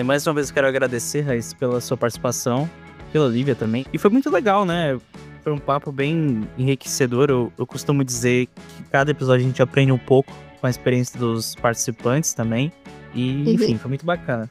Mais uma vez eu quero agradecer, Raíssa, pela sua participação, pela Lívia também. E foi muito legal, né? Foi um papo bem enriquecedor. Eu costumo dizer que cada episódio a gente aprende um pouco com a experiência dos participantes também. E, enfim, foi muito bacana.